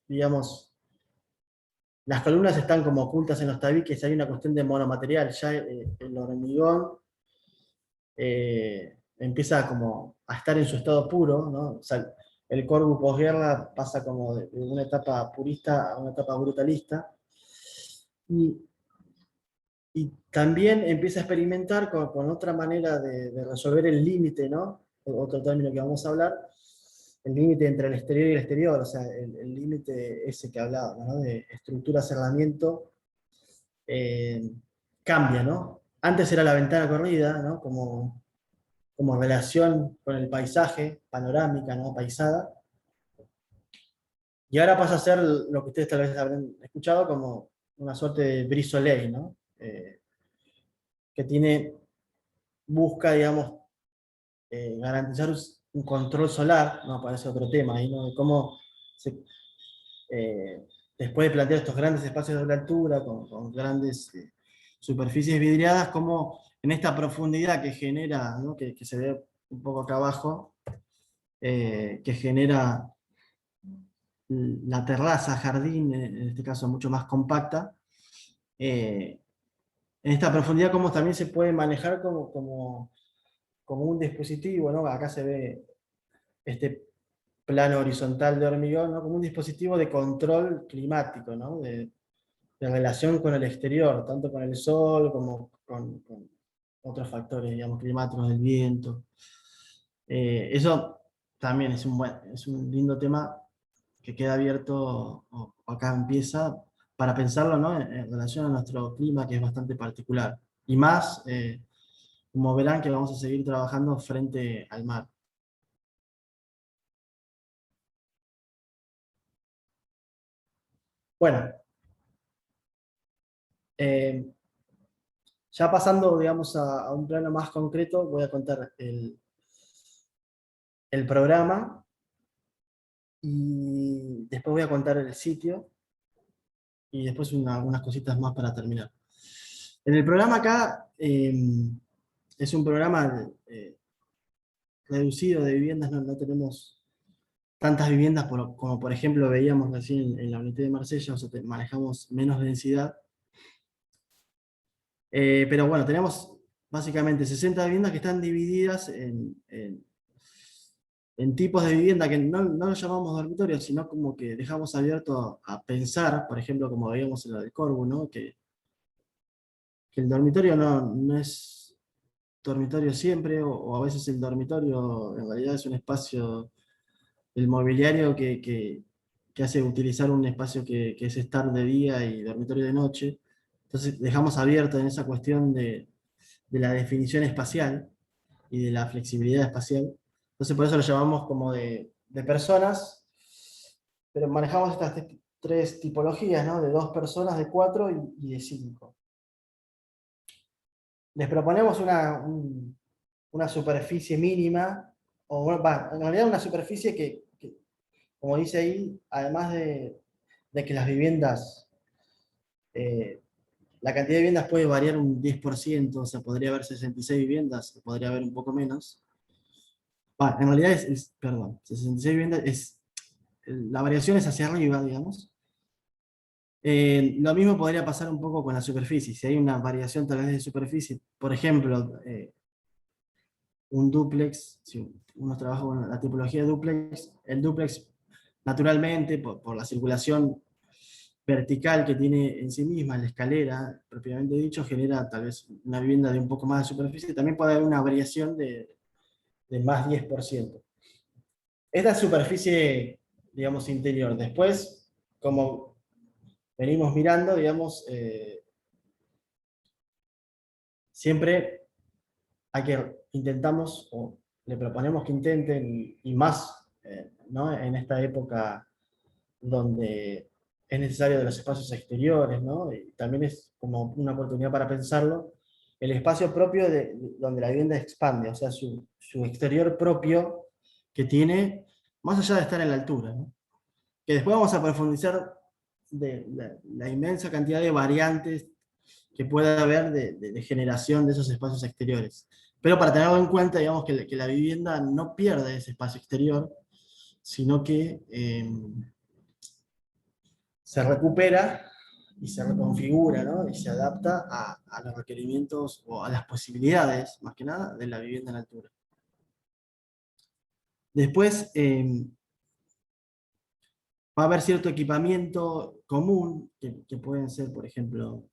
digamos, las columnas están como ocultas en los tabiques, hay una cuestión de monomaterial, ya el hormigón empieza como a estar en su estado puro, ¿no? O sea, el Corbu posguerra pasa como de una etapa purista a una etapa brutalista, y, y también empieza a experimentar con otra manera de resolver el límite, ¿no? Otro término que vamos a hablar, el límite entre el exterior y el exterior, o sea, el límite ese que hablaba, ¿no? De estructura-cerramiento, eh, cambia, ¿no? Antes era la ventana corrida, ¿no? Como relación con el paisaje, panorámica, ¿no? Paisada, y ahora pasa a ser lo que ustedes tal vez habrán escuchado como una suerte de brise soleil, ¿no? que busca, digamos, garantizar un control solar, no aparece otro tema ahí, ¿no? De cómo se, eh, después de plantear estos grandes espacios de doble altura, con grandes superficies vidriadas, como en esta profundidad que genera, ¿no? Que se ve un poco acá abajo, que genera la terraza, jardín, en este caso mucho más compacta, en esta profundidad como también se puede manejar como un dispositivo, ¿no? Acá se ve este plano horizontal de hormigón, ¿no? Como un dispositivo de control climático, ¿no? De relación con el exterior, tanto con el sol como con otros factores, digamos, climáticos, del viento. Eso también es un lindo tema que queda abierto, o acá empieza, para pensarlo, ¿no? En relación a nuestro clima, que es bastante particular. Y más, como verán, que vamos a seguir trabajando frente al mar. Bueno, eh, ya pasando, digamos, a un plano más concreto, voy a contar el programa y después voy a contar el sitio y después unas cositas más para terminar. En el programa acá es un programa reducido de viviendas, no tenemos tantas viviendas como por ejemplo veíamos recién en la unidad de Marsella, o sea, manejamos menos densidad. Pero bueno, tenemos básicamente 60 viviendas que están divididas en tipos de vivienda que no lo llamamos dormitorios, sino como que dejamos abierto a pensar, por ejemplo, como veíamos en lo del Corbu, ¿no? Que el dormitorio no es dormitorio siempre, o a veces el dormitorio en realidad es un espacio, el mobiliario que hace utilizar un espacio que es estar de día y dormitorio de noche. Entonces dejamos abierto en esa cuestión de la definición espacial y de la flexibilidad espacial. Entonces por eso lo llamamos como de personas, pero manejamos estas tres tipologías, ¿no? De dos personas, de cuatro y de cinco. Les proponemos una superficie mínima, o en realidad una superficie como dice ahí, además de que las viviendas, eh, la cantidad de viviendas puede variar un 10%, o sea, podría haber 66 viviendas, podría haber un poco menos. En realidad perdón, 66 viviendas la variación es hacia arriba, digamos. Lo mismo podría pasar un poco con la superficie. Si hay una variación tal vez de superficie, por ejemplo, un dúplex, si uno trabaja con la tipología de dúplex, el dúplex naturalmente, por la circulación vertical que tiene en sí misma, la escalera, propiamente dicho, genera tal vez una vivienda de un poco más de superficie. También puede haber una variación de más 10%. Esta es superficie, digamos, interior. Después, como venimos mirando, digamos, siempre intentamos, o le proponemos que intenten, y más, ¿no? En esta época donde es necesario de los espacios exteriores, ¿no? Y también es como una oportunidad para pensarlo, el espacio propio donde la vivienda expande, o sea, su exterior propio que tiene, más allá de estar en la altura, ¿no? Que después vamos a profundizar de la inmensa cantidad de variantes que puede haber de generación de esos espacios exteriores. Pero para tenerlo en cuenta, digamos que la vivienda no pierde ese espacio exterior, sino que se recupera y se reconfigura, ¿no? Y se adapta a los requerimientos o a las posibilidades, más que nada, de la vivienda en altura. Después va a haber cierto equipamiento común, que pueden ser, por ejemplo,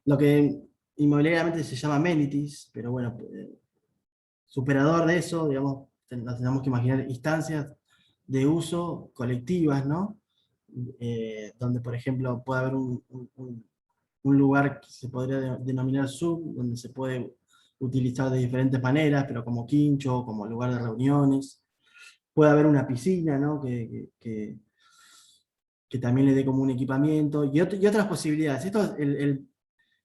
lo que inmobiliariamente se llama amenities, pero bueno, superador de eso, digamos, nos tenemos que imaginar instancias de uso colectivas, ¿no? Donde, por ejemplo, puede haber un lugar que se podría denominar sub, donde se puede utilizar de diferentes maneras, pero como quincho, como lugar de reuniones. Puede haber una piscina, ¿no? Que también le dé como un equipamiento, y otras posibilidades. Esto,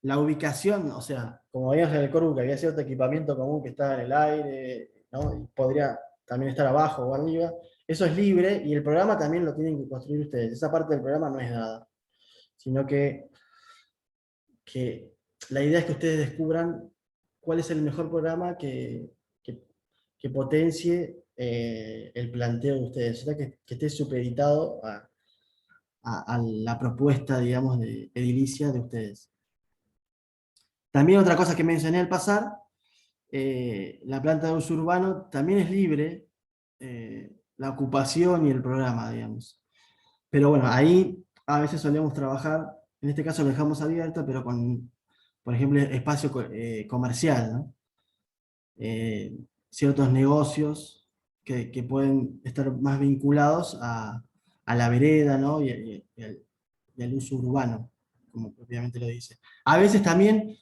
la ubicación, o sea, como veíamos en el Corbu, que había cierto equipamiento común que estaba en el aire, ¿no? Y podría también estar abajo o arriba, eso es libre y el programa también lo tienen que construir ustedes. Esa parte del programa no es dada, sino que la idea es que ustedes descubran cuál es el mejor programa que potencie el planteo de ustedes, o sea, que esté supeditado a la propuesta, digamos, de edilicia de ustedes. También otra cosa que mencioné al pasar, la planta de uso urbano también es libre, la ocupación y el programa, digamos. Pero bueno, ahí a veces solemos trabajar, en este caso lo dejamos abierto, pero con, por ejemplo, espacio comercial, ¿no? Ciertos negocios que pueden estar más vinculados a la vereda, ¿no? Y al uso urbano, como propiamente lo dice. A veces también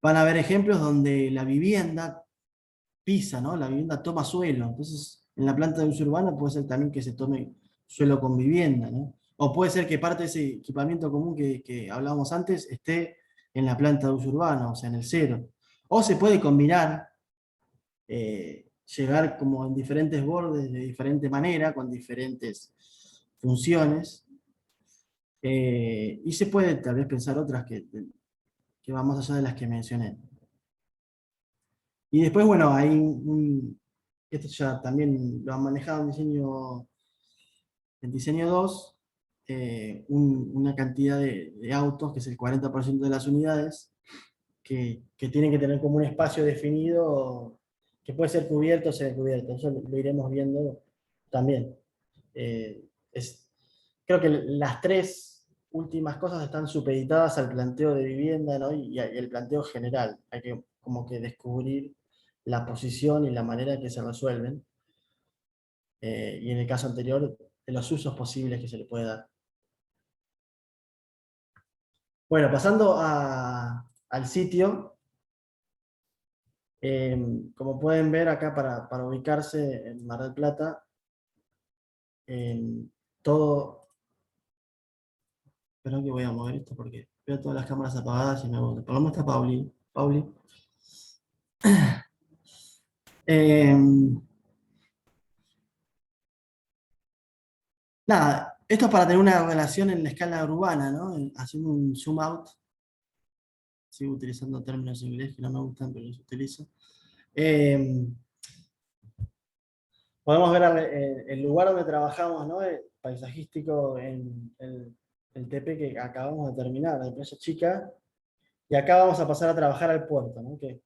van a haber ejemplos donde la vivienda pisa, ¿no? La vivienda toma suelo. Entonces, en la planta de uso urbano puede ser también que se tome suelo con vivienda, ¿no? O puede ser que parte de ese equipamiento común que hablábamos antes esté en la planta de uso urbano, o sea, en el cero. O se puede combinar, llegar como en diferentes bordes de diferente manera, con diferentes funciones, y se puede tal vez pensar otras que van más allá de las que mencioné. Y después, bueno, hay esto ya también lo han manejado en diseño 2, una cantidad de autos, que es el 40% de las unidades, que tienen que tener como un espacio definido que puede ser cubierto o semicubierto. Eso lo iremos viendo también. Eh, es, Creo que las tres últimas cosas están supeditadas al planteo de vivienda, ¿no? Y el planteo general. Hay que como que descubrir la posición y la manera en que se resuelven. Y en el caso anterior, de los usos posibles que se le puede dar. Bueno, pasando al sitio, como pueden ver acá para ubicarse en Mar del Plata, todo, espero que voy a mover esto porque veo todas las cámaras apagadas y me gusta. Por lo menos está Pauli. Pauli. Eh, Nada, esto es para tener una relación en la escala urbana, ¿no? Haciendo un zoom out. Sigo utilizando términos en inglés que no me gustan, pero los utilizo. Eh, Podemos ver el lugar donde trabajamos, ¿no? Paisajístico en el TP que acabamos de terminar, de Playa Chica, y acá vamos a pasar a trabajar al puerto, ¿no? Que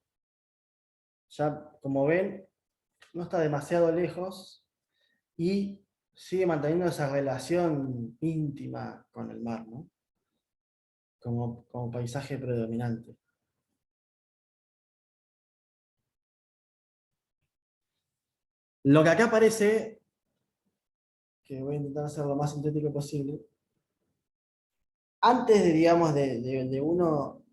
ya, como ven, no está demasiado lejos y sigue manteniendo esa relación íntima con el mar, ¿no? Como paisaje predominante. Lo que acá aparece, que voy a intentar hacer lo más sintético posible, antes de, digamos, de uno,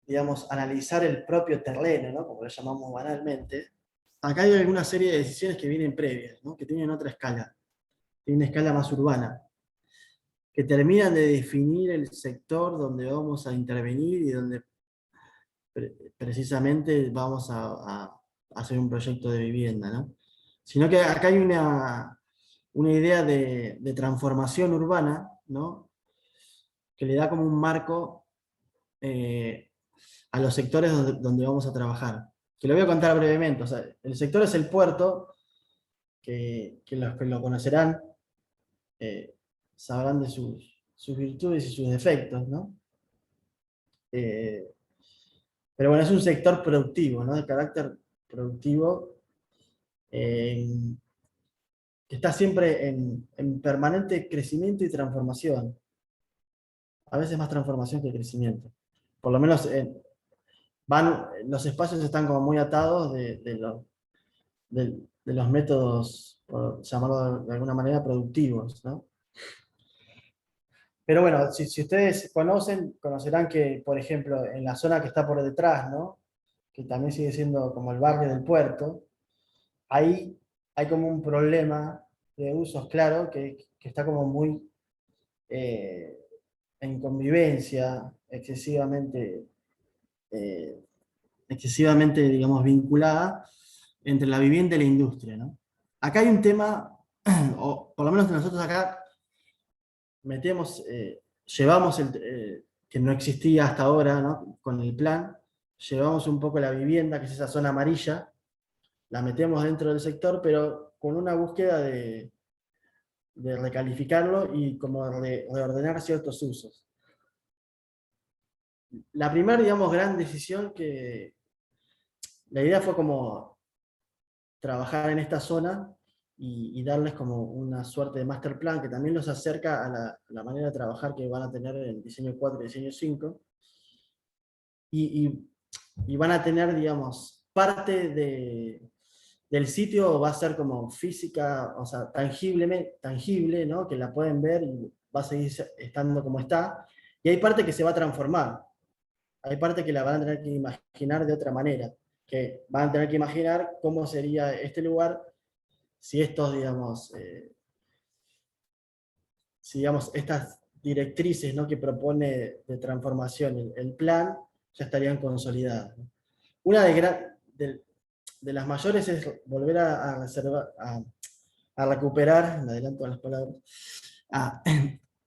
digamos, analizar el propio terreno, ¿no? Como lo llamamos banalmente, acá hay alguna serie de decisiones que vienen previas, ¿no? Que tienen otra escala, tienen una escala más urbana, que terminan de definir el sector donde vamos a intervenir y donde precisamente vamos a hacer un proyecto de vivienda, ¿no? Sino que acá hay una idea de transformación urbana, ¿no? Que le da como un marco eh, a los sectores donde vamos a trabajar. Que lo voy a contar brevemente. O sea, el sector es el puerto, que los que lo conocerán eh, sabrán de sus virtudes y sus defectos, ¿no? Eh, pero bueno, es un sector productivo, ¿no? De carácter productivo, eh, que está siempre en permanente crecimiento y transformación. A veces más transformación que crecimiento. Por lo menos los espacios están como muy atados de los métodos, por llamarlo de alguna manera, productivos, ¿no? Pero bueno, si ustedes conocerán que, por ejemplo, en la zona que está por detrás, ¿no? Que también sigue siendo como el barrio del puerto, ahí hay como un problema de usos, claro, que está como muy en convivencia, excesivamente, eh, excesivamente, digamos, vinculada entre la vivienda y la industria, ¿no? Acá hay un tema, o por lo menos nosotros acá metemos, llevamos que no existía hasta ahora, ¿no? Con el plan, llevamos un poco la vivienda, que es esa zona amarilla, la metemos dentro del sector, pero con una búsqueda de recalificarlo y como reordenar ciertos usos. La primera, digamos, gran decisión que la idea fue como trabajar en esta zona y darles como una suerte de master plan que también los acerca a la manera de trabajar que van a tener en diseño 4 y diseño 5. Y, y- y van a tener, digamos, parte del sitio va a ser como física, o sea, tangible, ¿no? Que la pueden ver y va a seguir estando como está. Y hay parte que se va a transformar. Hay parte que la van a tener que imaginar de otra manera. Que van a tener que imaginar cómo sería este lugar si estos, digamos, si, digamos, estas directrices, ¿no? Que propone de transformación el plan ya estarían consolidadas, ¿no? Una de las mayores es volver a recuperar, me adelanto a las palabras, a,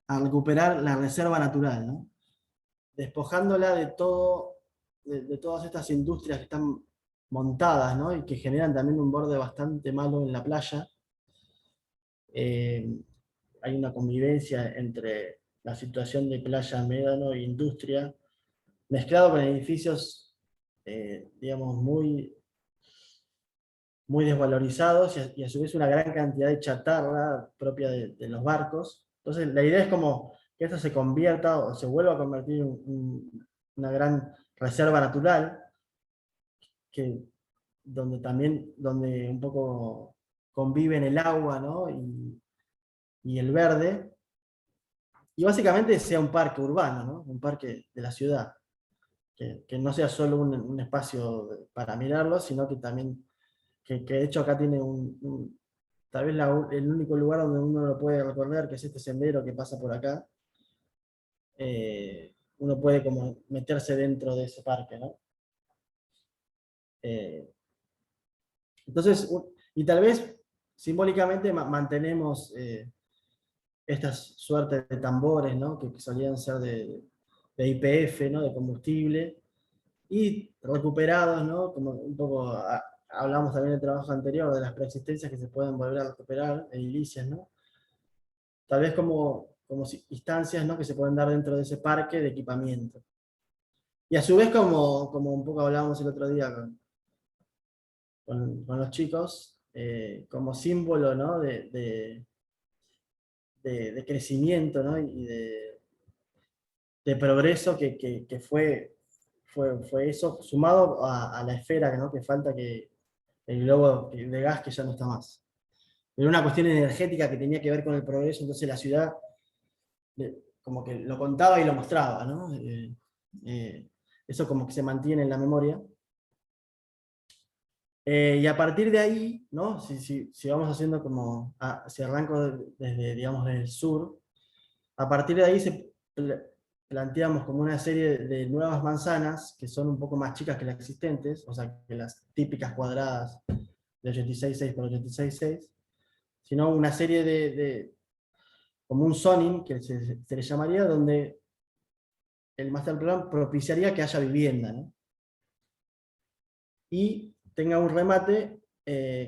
a recuperar la reserva natural, ¿no? Despojándola de todo, de todas estas industrias que están montadas, ¿no? Y que generan también un borde bastante malo en la playa. Eh, Hay una convivencia entre la situación de playa, médano e industria, mezclado con edificios, digamos, muy desvalorizados y a su vez una gran cantidad de chatarra propia de los barcos. Entonces la idea es como que esto se convierta o se vuelva a convertir en una gran reserva natural, que, donde un poco conviven el agua, ¿no? y el verde, y básicamente sea un parque urbano, ¿no? Un parque de la ciudad, que no sea solo un espacio para mirarlo, sino que también, que de hecho acá tiene tal vez el único lugar donde uno lo puede recorrer, que es este sendero que pasa por acá. Uno puede como meterse dentro de ese parque, ¿no? Eh, entonces, y tal vez simbólicamente mantenemos estas suertes de tambores, ¿no? Que solían ser de YPF, ¿no? De combustible, y recuperados, ¿no? Como un poco hablamos también del trabajo anterior, de las preexistencias que se pueden volver a recuperar, edilicias, ¿no? Tal vez como instancias, ¿no? Que se pueden dar dentro de ese parque de equipamiento. Y a su vez, como un poco hablábamos el otro día con los chicos, como símbolo, ¿no? de crecimiento, ¿no? Y de progreso que fue eso, sumado a la esfera, ¿no? Que falta que el globo de gas que ya no está más. Era una cuestión energética que tenía que ver con el progreso, entonces la ciudad como que lo contaba y lo mostraba, ¿no? Eso como que se mantiene en la memoria. Y a partir de ahí, ¿no? Si vamos haciendo como, si arranco desde, digamos, desde el sur, a partir de ahí planteamos como una serie de nuevas manzanas que son un poco más chicas que las existentes, o sea, que las típicas cuadradas de 86,6 por 86,6, sino una serie como un zoning, que se le llamaría, donde el master plan propiciaría que haya vivienda, ¿no? Y tenga un remate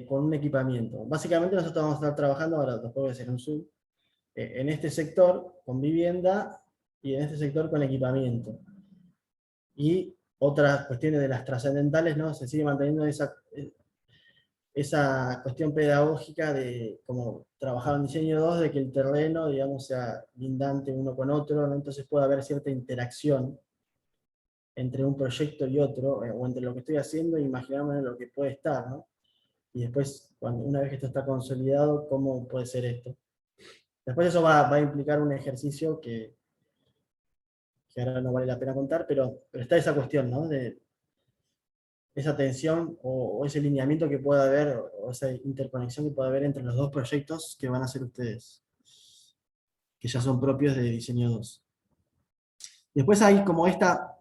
con un equipamiento. Básicamente nosotros vamos a estar trabajando, ahora después voy a hacer un zoom, en este sector con vivienda y en este sector con equipamiento. Y otras cuestiones de las trascendentales, ¿no? Se sigue manteniendo esa cuestión pedagógica de como trabajar en diseño 2, de que el terreno, digamos, sea lindante uno con otro, ¿no? Entonces puede haber cierta interacción entre un proyecto y otro, o entre lo que estoy haciendo e imaginarme lo que puede estar, ¿no? Y después, una vez que esto está consolidado, ¿cómo puede ser esto? Después eso va a implicar un ejercicio que ahora no vale la pena contar, pero está esa cuestión, ¿no? De esa tensión o ese lineamiento que pueda haber, o esa interconexión que pueda haber entre los dos proyectos que van a hacer ustedes, que ya son propios de Diseño 2. Después hay como esta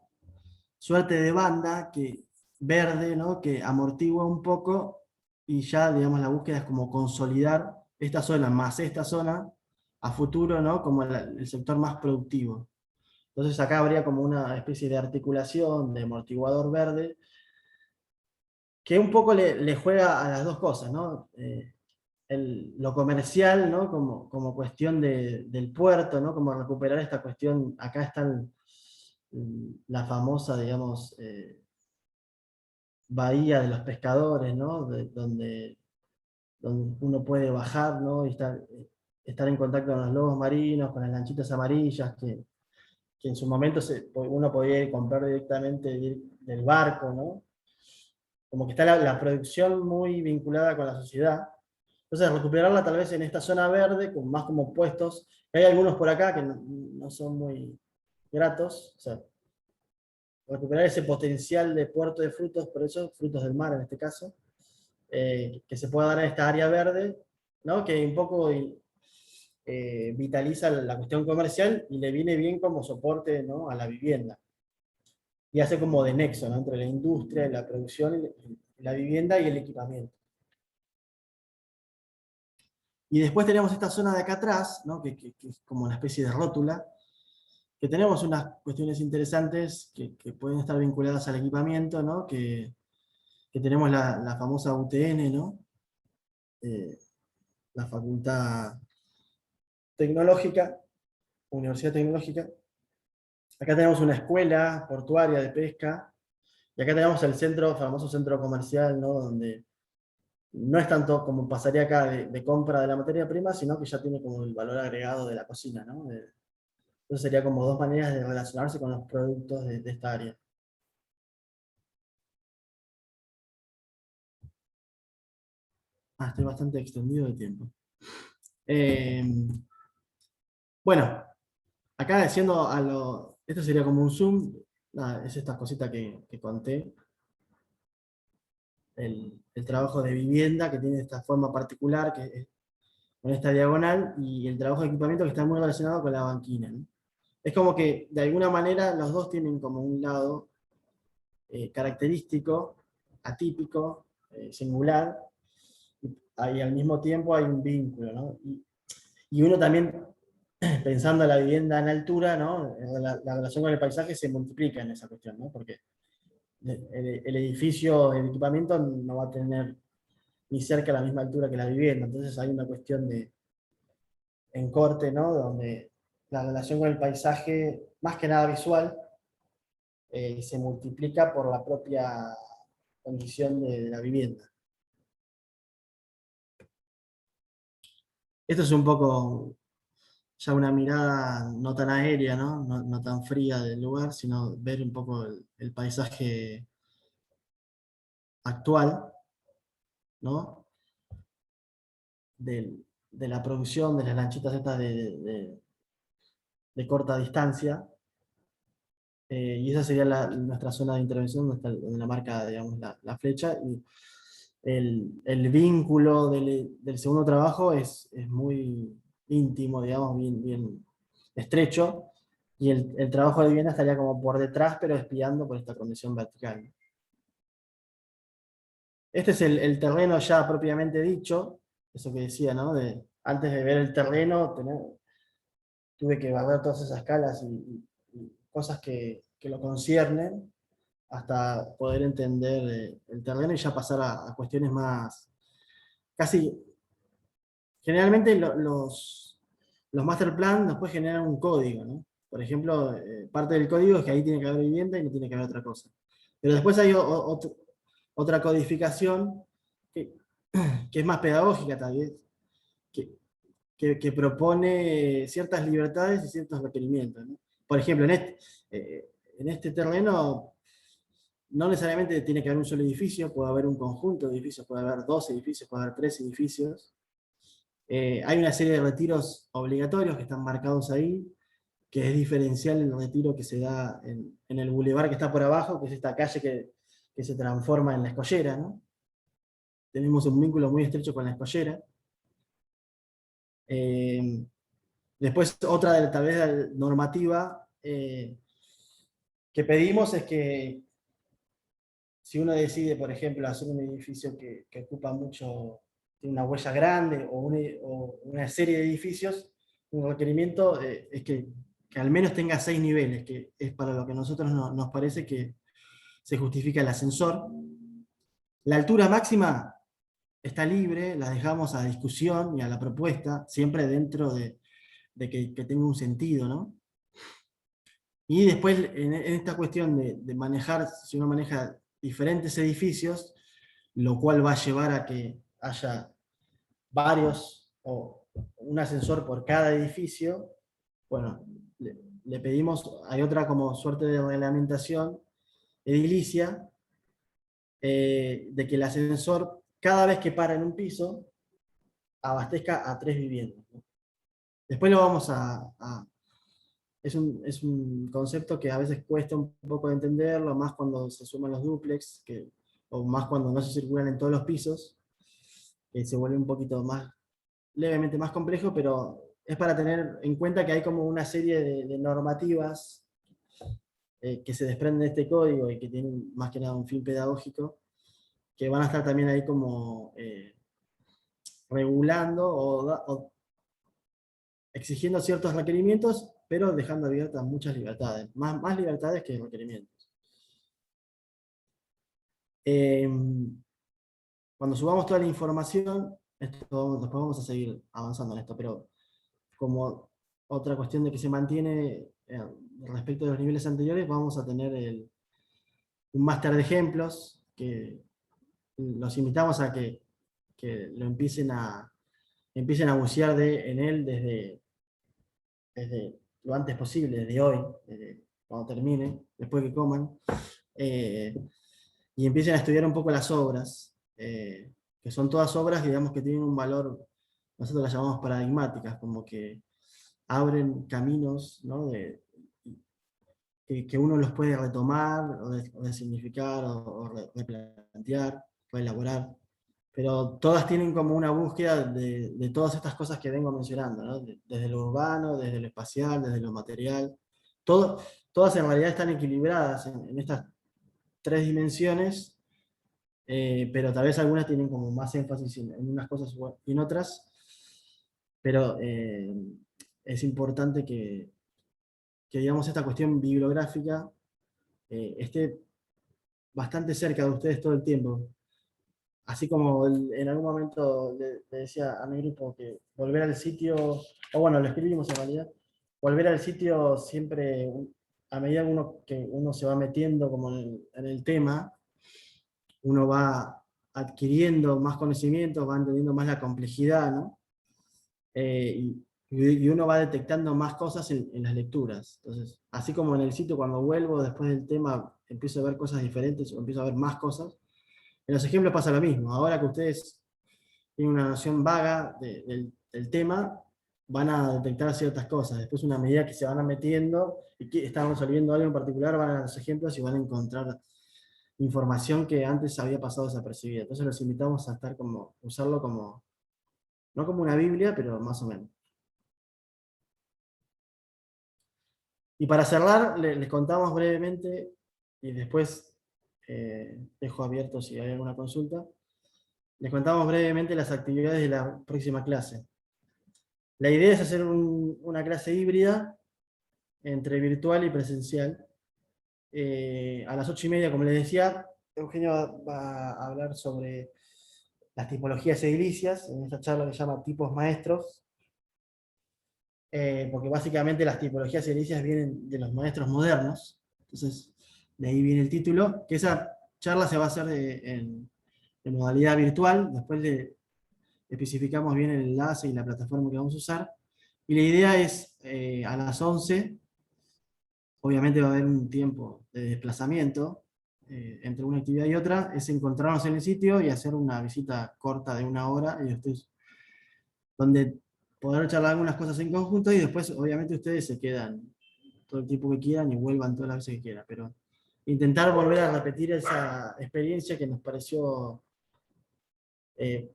suerte de banda que, verde, ¿no? Que amortigua un poco y ya, digamos, la búsqueda es como consolidar esta zona más esta zona a futuro, ¿no? Como el sector más productivo. Entonces acá habría como una especie de articulación de amortiguador verde que un poco le juega a las dos cosas, ¿no? Lo comercial, ¿no? Como cuestión del puerto, ¿no? Como recuperar esta cuestión, acá está la famosa, digamos, bahía de los pescadores, ¿no? Donde uno puede bajar, ¿no? Y estar en contacto con los lobos marinos, con las lanchitas amarillas, que en su momento uno podía ir a comprar directamente del barco, ¿no? Como que está la producción muy vinculada con la sociedad. Entonces, recuperarla tal vez en esta zona verde, con más como puestos. Hay algunos por acá que no son muy gratos. O sea, recuperar ese potencial de puerto de frutos, por eso, frutos del mar en este caso, que se pueda dar en esta área verde, ¿no? Que un poco vitaliza la cuestión comercial y le viene bien como soporte, ¿no? A la vivienda. Y hace como de nexo, ¿no? Entre la industria, la producción, la vivienda y el equipamiento. Y después tenemos esta zona de acá atrás, ¿no? Que es como una especie de rótula, que tenemos unas cuestiones interesantes que pueden estar vinculadas al equipamiento, ¿no? Que tenemos la famosa UTN, ¿no? Eh, la Facultad Tecnológica, Universidad Tecnológica. Acá tenemos una escuela portuaria de pesca, y acá tenemos el centro, famoso centro comercial, ¿no? Donde no es tanto como pasaría acá de compra de la materia prima, sino que ya tiene como el valor agregado de la cocina, ¿no? Entonces sería como dos maneras de relacionarse con los productos de esta área. Estoy bastante extendido de tiempo. Eh, bueno, acá diciendo esto sería como un zoom, es esta cosita que conté, el trabajo de vivienda que tiene esta forma particular, que es con esta diagonal, y el trabajo de equipamiento que está muy relacionado con la banquina, ¿no? Es como que de alguna manera los dos tienen como un lado característico, atípico, singular, y al mismo tiempo hay un vínculo, ¿no? Y uno también, pensando en la vivienda en altura, ¿no? La relación con el paisaje se multiplica en esa cuestión, ¿no? Porque el edificio, el equipamiento no va a tener ni cerca la misma altura que la vivienda, entonces hay una cuestión en corte, ¿no? Donde la relación con el paisaje, más que nada visual, se multiplica por la propia condición de la vivienda. Esto es un poco ya una mirada no tan aérea, ¿no? No tan fría del lugar, sino ver un poco el paisaje actual, ¿no? De la producción de las lanchitas estas de corta distancia. Y esa sería nuestra zona de intervención, donde la marca, digamos, la flecha. Y el vínculo del segundo trabajo es muy íntimo, digamos, bien estrecho, y el trabajo de vivienda estaría como por detrás, pero espiando por esta condición vertical. Este es el terreno ya propiamente dicho, eso que decía, ¿no? Antes de ver el terreno, tuve que barrer todas esas calas y cosas que lo conciernen, hasta poder entender el terreno y ya pasar a cuestiones más, casi, generalmente los master plan después generan un código, ¿no? Por ejemplo, parte del código es que ahí tiene que haber vivienda y no tiene que haber otra cosa. Pero después hay otra codificación que, que es más pedagógica tal vez, que, que propone ciertas libertades y ciertos requerimientos, ¿no? Por ejemplo, en este terreno no necesariamente tiene que haber un solo edificio, puede haber un conjunto de edificios, puede haber dos edificios, puede haber tres edificios. Hay una serie de retiros obligatorios que están marcados ahí, que es diferencial el retiro que se da en el bulevar que está por abajo, que es esta calle que se transforma en la Escollera, ¿no? Tenemos un vínculo muy estrecho con la Escollera. Después, otra tal vez normativa, que pedimos es que si uno decide, por ejemplo, hacer un edificio que ocupa mucho, tiene una huella grande, o una serie de edificios, un requerimiento es que al menos tenga 6 niveles, que es para lo que a nosotros nos parece que se justifica el ascensor. La altura máxima está libre, la dejamos a discusión y a la propuesta, siempre dentro de que tenga un sentido, ¿no? Y después, en esta cuestión de manejar, si uno maneja diferentes edificios, lo cual va a llevar a que haya varios o un ascensor por cada edificio, bueno, le pedimos, hay otra como suerte de reglamentación edilicia, de que el ascensor, cada vez que para en un piso, abastezca a 3 viviendas, ¿no? Después lo vamos es un concepto que a veces cuesta un poco de entenderlo, más cuando se suman los dúplex, o más cuando no se circulan en todos los pisos, que se vuelve un poquito más, levemente más complejo, pero es para tener en cuenta que hay como una serie de normativas que se desprenden de este código y que tienen más que nada un fin pedagógico, que van a estar también ahí como regulando o exigiendo ciertos requerimientos, pero dejando abiertas muchas libertades, más libertades que requerimientos. Eh, Cuando subamos toda la información, después vamos a seguir avanzando en esto, pero como otra cuestión de que se mantiene respecto de los niveles anteriores, vamos a tener un máster de ejemplos, que los invitamos a que lo empiecen a bucear en él desde lo antes posible, desde hoy, desde cuando termine, después que coman, eh, y empiecen a estudiar un poco las obras, que son todas obras, digamos, que tienen un valor, nosotros las llamamos paradigmáticas, como que abren caminos, ¿no? Que uno los puede retomar, o de significar, o replantear, puede elaborar, pero todas tienen como una búsqueda de todas estas cosas que vengo mencionando, ¿no? Desde lo urbano, desde lo espacial, desde lo material, todo, todas en realidad están equilibradas en estas 3 dimensiones, pero tal vez algunas tienen como más énfasis en unas cosas y en otras, pero es importante que, digamos, esta cuestión bibliográfica esté bastante cerca de ustedes todo el tiempo. Así como en algún momento le decía a mi grupo que volver al sitio, o bueno, lo escribimos en realidad, volver al sitio siempre, a medida que uno se va metiendo como en el tema, uno va adquiriendo más conocimientos, va entendiendo más la complejidad, ¿no? Y uno va detectando más cosas en las lecturas. Entonces, así como en el sitio, cuando vuelvo después del tema, empiezo a ver cosas diferentes o empiezo a ver más cosas, en los ejemplos pasa lo mismo. Ahora que ustedes tienen una noción vaga del tema, van a detectar ciertas cosas. Después, una medida que se van metiendo y que están resolviendo algo en particular, van a los ejemplos y van a encontrar información que antes había pasado desapercibida. Entonces los invitamos a usarlo como, no como una Biblia, pero más o menos. Y para cerrar, les contamos brevemente, y después dejo abierto si hay alguna consulta, les contamos brevemente las actividades de la próxima clase. La idea es hacer una clase híbrida entre virtual y presencial. A las 8:30, como les decía, Eugenio va a hablar sobre las tipologías edilicias, en esta charla que se llama Tipos Maestros, porque básicamente las tipologías edilicias vienen de los maestros modernos, entonces de ahí viene el título, que esa charla se va a hacer en modalidad virtual, después le especificamos bien el enlace y la plataforma que vamos a usar, y la idea es a las 11, obviamente va a haber un tiempo de desplazamiento entre una actividad y otra, es encontrarnos en el sitio y hacer una visita corta de 1 hora, y después, donde poder charlar algunas cosas en conjunto, y después obviamente ustedes se quedan todo el tiempo que quieran y vuelvan todas las veces que quieran, pero intentar volver a repetir esa experiencia que nos pareció eh,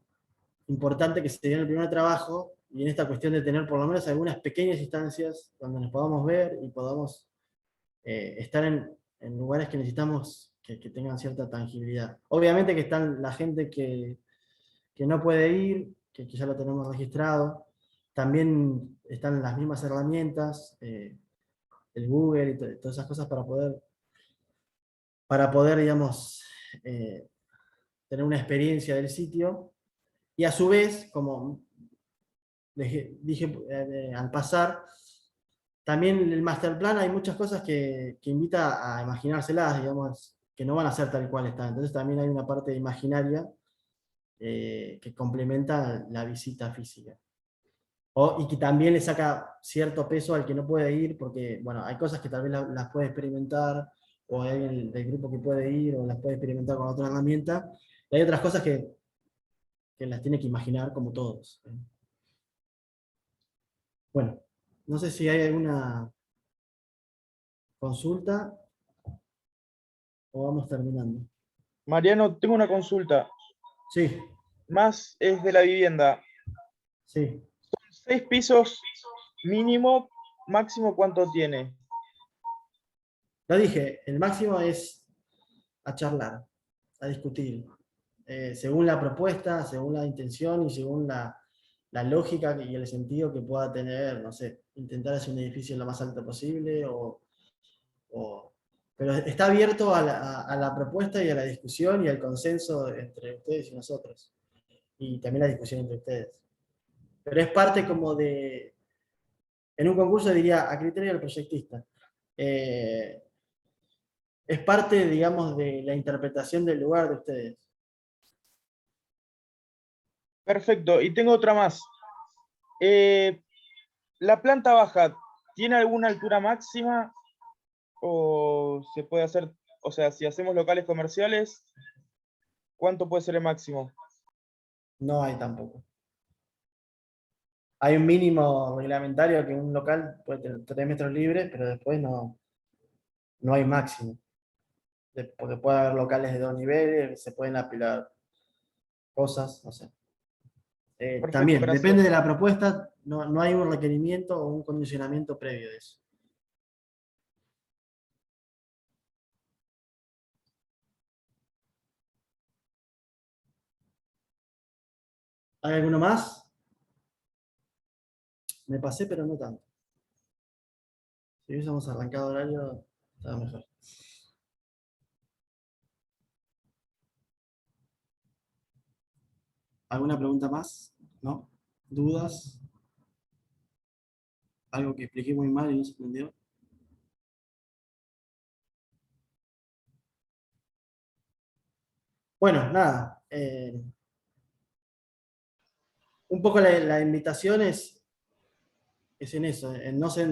importante que se dio en el primer trabajo, y en esta cuestión de tener por lo menos algunas pequeñas instancias donde nos podamos ver y podamos estar en lugares que necesitamos que tengan cierta tangibilidad. Obviamente que están la gente que no puede ir, que ya lo tenemos registrado. También están las mismas herramientas, el Google y todas esas cosas para poder digamos, tener una experiencia del sitio. Y a su vez, como dije al pasar, también el master plan hay muchas cosas que invita a imaginárselas, digamos, que no van a ser tal cual están. Entonces también hay una parte imaginaria que complementa la visita física. Y que también le saca cierto peso al que no puede ir, porque bueno, hay cosas que tal vez las puede experimentar, o hay alguien del grupo que puede ir, o las puede experimentar con otra herramienta, y hay otras cosas que las tiene que imaginar como todos. Bueno, no sé si hay alguna consulta o vamos terminando. Mariano, tengo una consulta. Sí, Más es de la vivienda. sí. 6 pisos mínimo, máximo ¿cuánto tiene? Lo dije, el máximo es a charlar, a discutir, según la propuesta, según la intención y según la lógica y el sentido que pueda tener, no sé, intentar hacer un edificio lo más alto posible, pero está abierto a la propuesta y a la discusión y al consenso entre ustedes y nosotros, y también la discusión entre ustedes. Pero es parte como en un concurso diría, a criterio del proyectista. Eh, es parte, digamos, de la interpretación del lugar de ustedes. Perfecto, y tengo otra más. ¿La planta baja tiene alguna altura máxima o se puede hacer, o sea, si hacemos locales comerciales, ¿cuánto puede ser el máximo? No hay tampoco. Hay un mínimo reglamentario que un local puede tener 3 metros libres, pero después no hay máximo. Porque puede haber locales de 2 niveles, se pueden apilar cosas, no sé. Perfecto, También, depende de gracias. la propuesta, no hay un requerimiento o un condicionamiento previo de eso. ¿Hay alguno más? Me pasé, pero no tanto. Si hubiésemos arrancado horario, estaba mejor. ¿Alguna pregunta más? ¿No? ¿Dudas? ¿Algo que expliqué muy mal y no se entendió? Bueno, nada. Un poco la invitación es en eso, en no ser,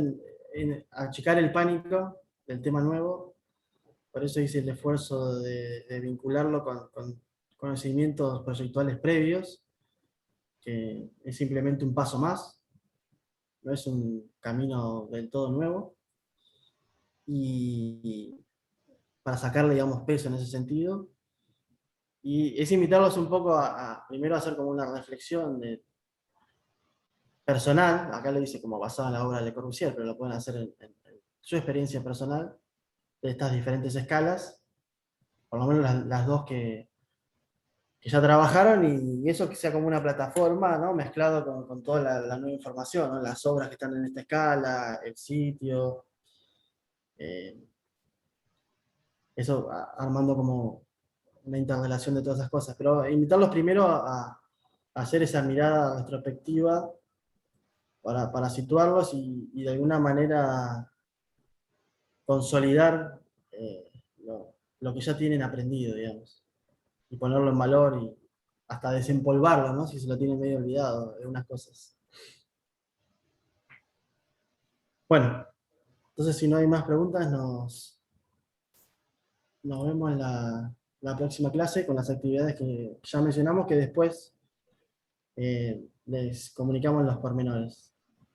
en achicar el pánico del tema nuevo. Por eso hice el esfuerzo de vincularlo con conocimientos proyectuales previos, que es simplemente un paso más, no es un camino del todo nuevo. Y para sacarle, digamos, peso en ese sentido. Y es invitarlos un poco primero a hacer como una reflexión personal, acá lo dice como basada en la obra de Le Corbusier, pero lo pueden hacer en su experiencia personal de estas diferentes escalas, por lo menos las dos que ya trabajaron, y eso que sea como una plataforma, ¿no? Mezclado con toda la nueva información, ¿no? Las obras que están en esta escala, el sitio, eh, eso armando como una interrelación de todas esas cosas, pero invitarlos primero a hacer esa mirada retrospectiva para situarlos y de alguna manera consolidar lo que ya tienen aprendido, digamos, y ponerlo en valor y hasta desempolvarlo, ¿no? Si se lo tienen medio olvidado de unas cosas. Bueno, entonces si no hay más preguntas, nos vemos en la próxima clase con las actividades que ya mencionamos, que después les comunicamos los pormenores.